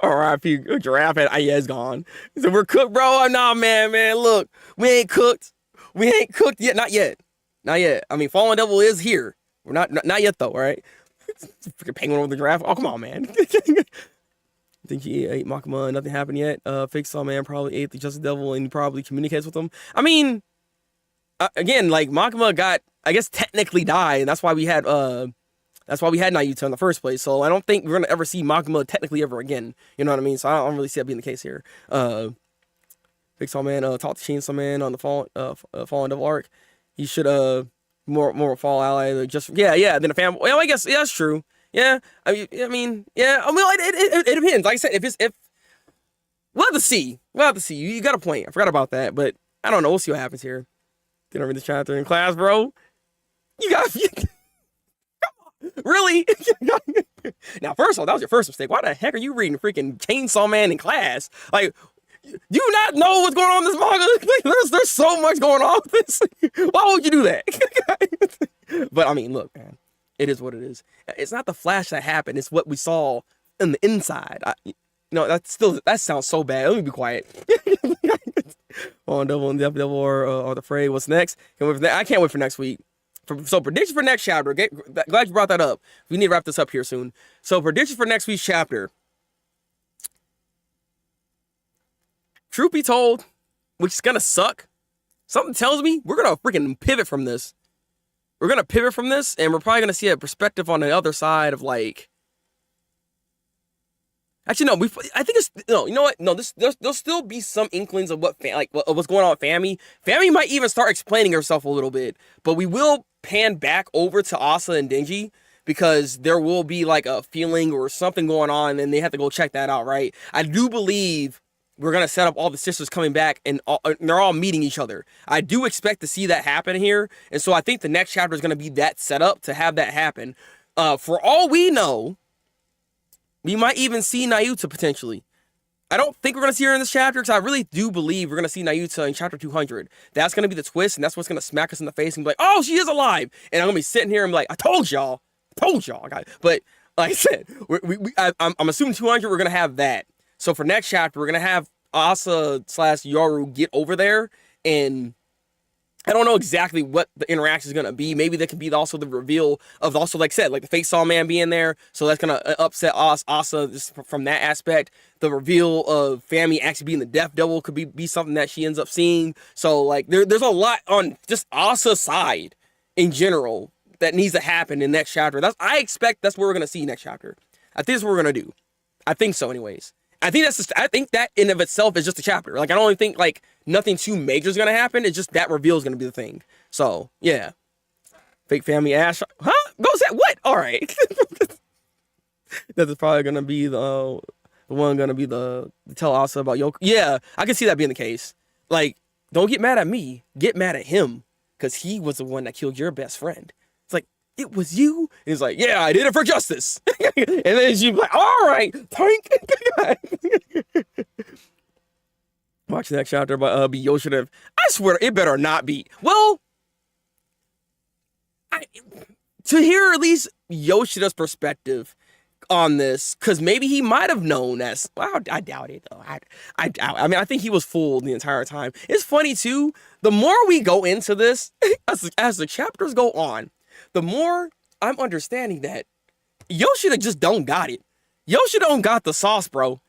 R.I.P. Giraffe head. Yeah, it's gone. So we're cooked, bro. Nah, man. Look, we ain't cooked. We ain't cooked yet. Not yet. I mean, Fallen Devil is here. We're not yet though. All right. Freaking penguin over the giraffe. Oh, come on, man. I think he ate Makima and nothing happened yet. Fake Saw Man probably ate the Justice Devil and he probably communicates with him. I mean, again, like, Makima got, I guess, technically died, and that's why we had That's why we had Nayuta in the first place. So I don't think we're gonna ever see Magma technically ever again. You know what I mean? So I don't really see that being the case here. Big Saw Man talked to Chainsaw Man on the Fallen Devil arc. He should more fall ally. Just yeah. Then a fan. Well, I guess that's true. Yeah. I mean yeah. I mean it depends. Like I said, if we'll have to see. You got a point. I forgot about that, but I don't know. We'll see what happens here. Didn't read this chapter in class, bro. You got really? Now, first of all, that was your first mistake. Why the heck are you reading freaking Chainsaw Man in class? Like, do you not know what's going on in this manga? There's so much going on with this. Why would you do that? But I mean, look, man, it is what it is. It's not the flash that happened. It's what we saw in the inside. That sounds so bad. Let me be quiet. On Devil and Death Devil or the Fray. What's next? I can't wait for next week. So predictions for next chapter. Glad you brought that up. We need to wrap this up here soon. So predictions for next week's chapter. Truth be told, which is gonna suck. Something tells me we're gonna freaking pivot from this. We're gonna pivot from this, and we're probably gonna see a perspective on the other side of like. Actually, no. I think it's no. You know what? No. There'll still be some inklings of what's going on with Fami. Fami might even start explaining herself a little bit, but we will pan back over to Asa and Denji because there will be like a feeling or something going on, and they have to go check that out, right? I do believe we're gonna set up all the sisters coming back, and they're all meeting each other. I do expect to see that happen here, and so I think the next chapter is gonna be that setup to have that happen. For all we know. We might even see Nayuta potentially. I don't think we're going to see her in this chapter because I really do believe we're going to see Nayuta in chapter 200. That's going to be the twist, and that's what's going to smack us in the face and be like, oh, she is alive. And I'm going to be sitting here and be like, I told y'all. But like I said, I'm assuming 200, we're going to have that. So for next chapter, we're going to have Asa/Yoru get over there, and I don't know exactly what the interaction is going to be. Maybe that could be also the reveal of also, like I said, like the fake Saw Man being there. So that's going to upset Asa just from that aspect. The reveal of Fami actually being the Death Devil could be something that she ends up seeing. So like there's a lot on just Asa's side in general that needs to happen in next chapter. I expect that's what we're going to see next chapter. I think that's what we're going to do. I think so anyways. I think that in of itself is just a chapter. Like I don't even think like nothing too major is gonna happen. It's just that reveal is gonna be the thing. So yeah, fake Fami Ash, huh? Goes that what? All right, that's probably gonna be the one gonna be the tell Asa about Yoko. Yeah, I can see that being the case. Like, don't get mad at me. Get mad at him because he was the one that killed your best friend. It's like. It was you? And he's like, yeah, I did it for justice. And then she's like, all right, tank. Watch the next chapter by be Yoshida. I swear it better not be. Well, to hear at least Yoshida's perspective on this, because maybe he might have known as well, I doubt it though. I doubt. I mean, I think he was fooled the entire time. It's funny too. The more we go into this, as the chapters go on, the more I'm understanding that Yoshida just don't got it. Yoshida don't got the sauce, bro.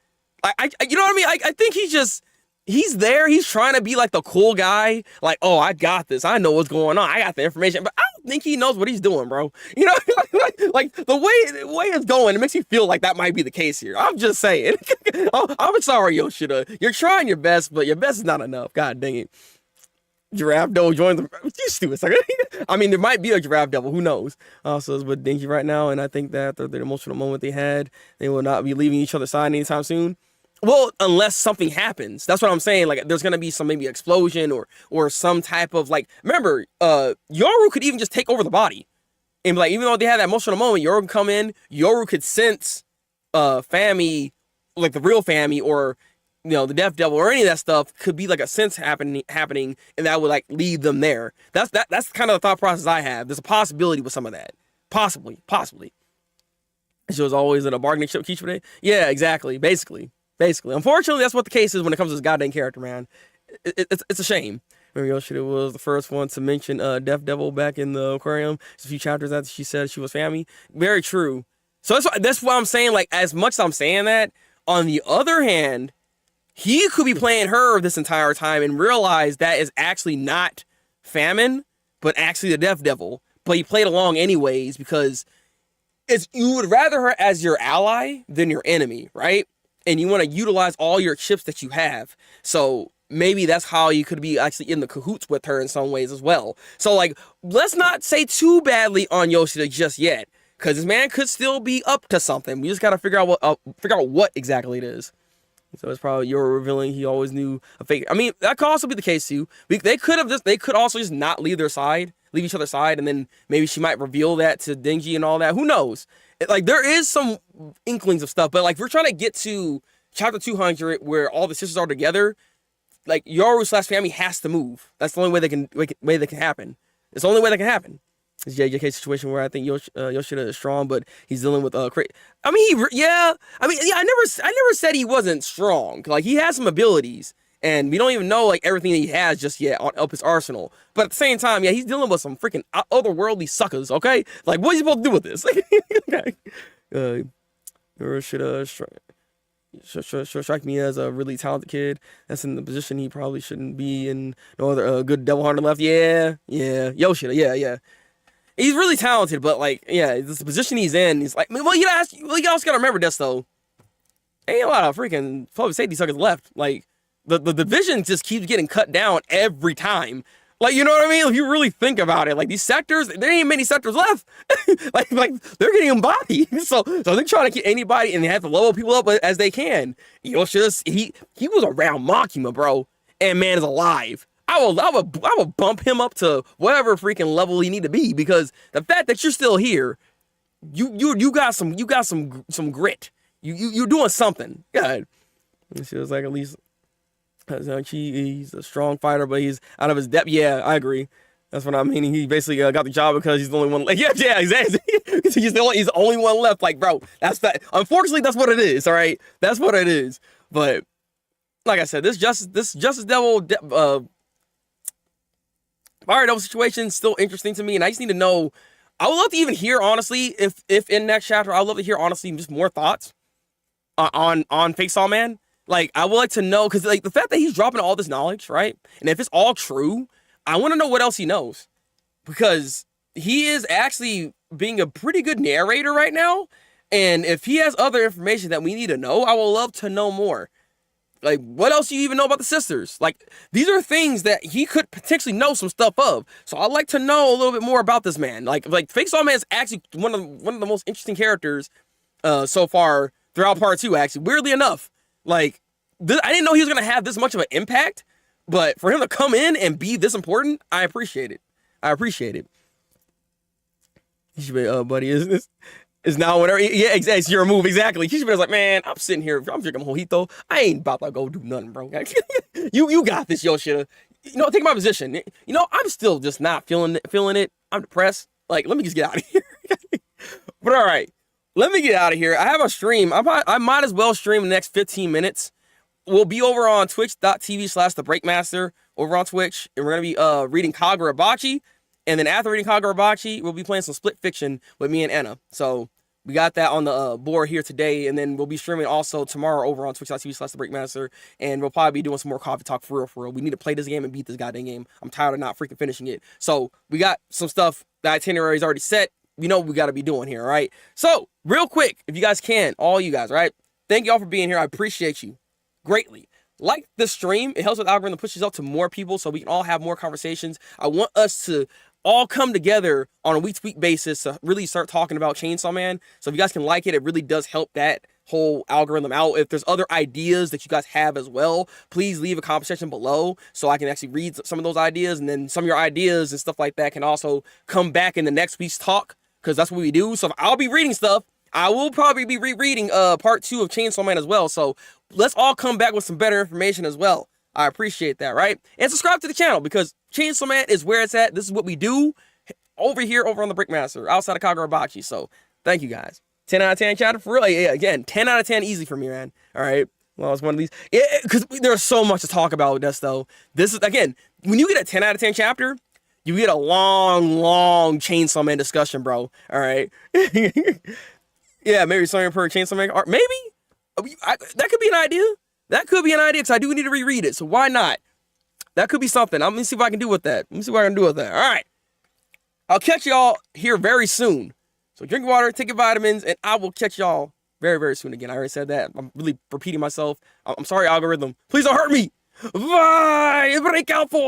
You know what I mean? I think he's there. He's trying to be like the cool guy. Like, oh, I got this. I know what's going on. I got the information. But I don't think he knows what he's doing, bro. You know, like the way it's going, it makes me feel like that might be the case here. I'm just saying. I'm sorry, Yoshida. You're trying your best, but your best is not enough. God dang it. Giraffe Devil joins the. You stupid sucker. I mean, there might be a Giraffe Devil. Who knows? Also, it's with Denji right now, and I think that the emotional moment they had, they will not be leaving each other's side anytime soon. Well, unless something happens. That's what I'm saying. Like, there's gonna be some maybe explosion or some type of like. Remember, Yoru could even just take over the body, and like even though they had that emotional moment, Yoru could come in. Yoru could sense, Fami, like the real Fami, or. You know, the Death Devil or any of that stuff could be like a sense happening, and that would like lead them there. That's kind of the thought process I have. There's a possibility with some of that, possibly. She was always in a bargaining chip key today. Yeah, exactly. Basically. Unfortunately, that's what the case is when it comes to this goddamn character, man. It's a shame. Remember, Yoshida was the first one to mention Death Devil back in the aquarium. Just a few chapters after she said she was Fami. Very true. So that's why I'm saying, like, as much as I'm saying that, on the other hand. He could be playing her this entire time and realize that is actually not Famine, but actually the Death Devil. But he played along anyways because is you would rather her as your ally than your enemy, right? And you want to utilize all your chips that you have. So maybe that's how you could be actually in the cahoots with her in some ways as well. So like, let's not say too badly on Yoshida just yet, because this man could still be up to something. We just gotta figure out what exactly it is. So it's probably you're revealing he always knew a fake. I mean, that could also be the case too. They could also just not leave each other's side, and then maybe she might reveal that to Denji and all that. Who knows? Like, there is some inklings of stuff, but like, if we're trying to get to chapter 200 where all the sisters are together, like, Yoru / family has to move. That's the only way that can happen. It's the only way that can happen. It's JJK situation where I think Yoshida is strong, but he's dealing with I never said he wasn't strong. Like, he has some abilities, and we don't even know like everything that he has just yet up his arsenal. But at the same time, yeah, he's dealing with some freaking otherworldly suckers. Okay, like, what is he supposed to do with this? Okay, should strike me as a really talented kid that's in the position he probably shouldn't be in. No other good devil hunter left. Yeah, Yoshida. Yeah. He's really talented, but like, yeah, this the position he's in. He's like, well, you also gotta remember this though. Ain't a lot of freaking public safety suckers left. Like, the division just keeps getting cut down every time. Like, you know what I mean? If you really think about it, like, these sectors, there ain't many sectors left. like they're getting embodied. So they're trying to get anybody, and they have to level people up as they can. He was around Makima, bro, and man is alive. I would bump him up to whatever freaking level he need to be, because the fact that you're still here, you got some grit. You're doing something. Good. It feels like at least he's a strong fighter, but he's out of his depth. Yeah, I agree. That's what I mean. He basically got the job because he's the only one. Like, yeah, exactly. he's the only one left. Like, bro, that's that. Unfortunately, that's what it is. All right, that's what it is. But like I said, this Justice Devil Fire Devil situation is still interesting to me, and I just need to know. I would love to even hear, honestly, if in next chapter, I would love to hear, honestly, just more thoughts on Fake Saw Man. Like, I would like to know, because like the fact that he's dropping all this knowledge, right? And if it's all true, I want to know what else he knows, because he is actually being a pretty good narrator right now. And if he has other information that we need to know, I would love to know more. Like, what else do you even know about the sisters? Like, these are things that he could potentially know some stuff of. So I'd like to know a little bit more about this man. Like Fake Saw Man is actually one of the most interesting characters so far throughout part 2, actually. Weirdly enough. Like, I didn't know he was going to have this much of an impact, but for him to come in and be this important, I appreciate it. He should be, buddy, is now whatever. Yeah, exactly. It's your move, exactly. He should be like, man, I'm sitting here, I'm drinking mojito. I ain't about to go do nothing, bro. you got this, Yoshida. You know, take my position. You know, I'm still just not feeling it. I'm depressed. Like, let me just get out of here. But all right. Let me get out of here. I have a stream. I might as well stream the next 15 minutes. We'll be over on twitch.tv/Thabreakmaster over on Twitch. And we're going to be reading Kagurabachi. And then after reading Kagurabachi, we'll be playing some Split Fiction with me and Anna. So we got that on the board here today. And then we'll be streaming also tomorrow over on twitch.tv/Thabreakmaster. And we'll probably be doing some more coffee talk for real. We need to play this game and beat this goddamn game. I'm tired of not freaking finishing it. So we got some stuff. The itinerary is already set. We know what we got to be doing here, all right? So, real quick, if you guys can, all you guys, all right? Thank y'all for being here. I appreciate you greatly. Like this stream. It helps with the algorithm, pushes out to more people so we can all have more conversations. I want us to all come together on a week-to-week basis to really start talking about Chainsaw Man. So if you guys can like it, it really does help that whole algorithm out. If there's other ideas that you guys have as well, please leave a comment section below so I can actually read some of those ideas, and then some of your ideas and stuff like that can also come back in the next week's talk, because that's what we do. So if I'll be reading stuff, I will probably be rereading part 2 of Chainsaw Man as well. So let's all come back with some better information as well. I appreciate that, right? And subscribe to the channel, because Chainsaw Man is where it's at. This is what we do over here, over on the Thabreakmaster, outside of Kagurabachi. So thank you guys. 10 out of 10 chapter for real. Yeah, again, 10 out of 10 easy for me, man. All right. Well, it's one of these. Yeah, because there's so much to talk about with this, though. This is, again, when you get a 10 out of 10 chapter, you get a long Chainsaw Man discussion, bro. All right. Yeah, maybe something per Chainsaw Man. Or maybe. That could be an idea. That could be an idea, because I do need to reread it. So why not? That could be something. Let me see what I can do with that. All right. I'll catch y'all here very soon. So drink water, take your vitamins, and I will catch y'all very, very soon again. I already said that. I'm really repeating myself. I'm sorry, algorithm. Please don't hurt me. Bye. Break out for.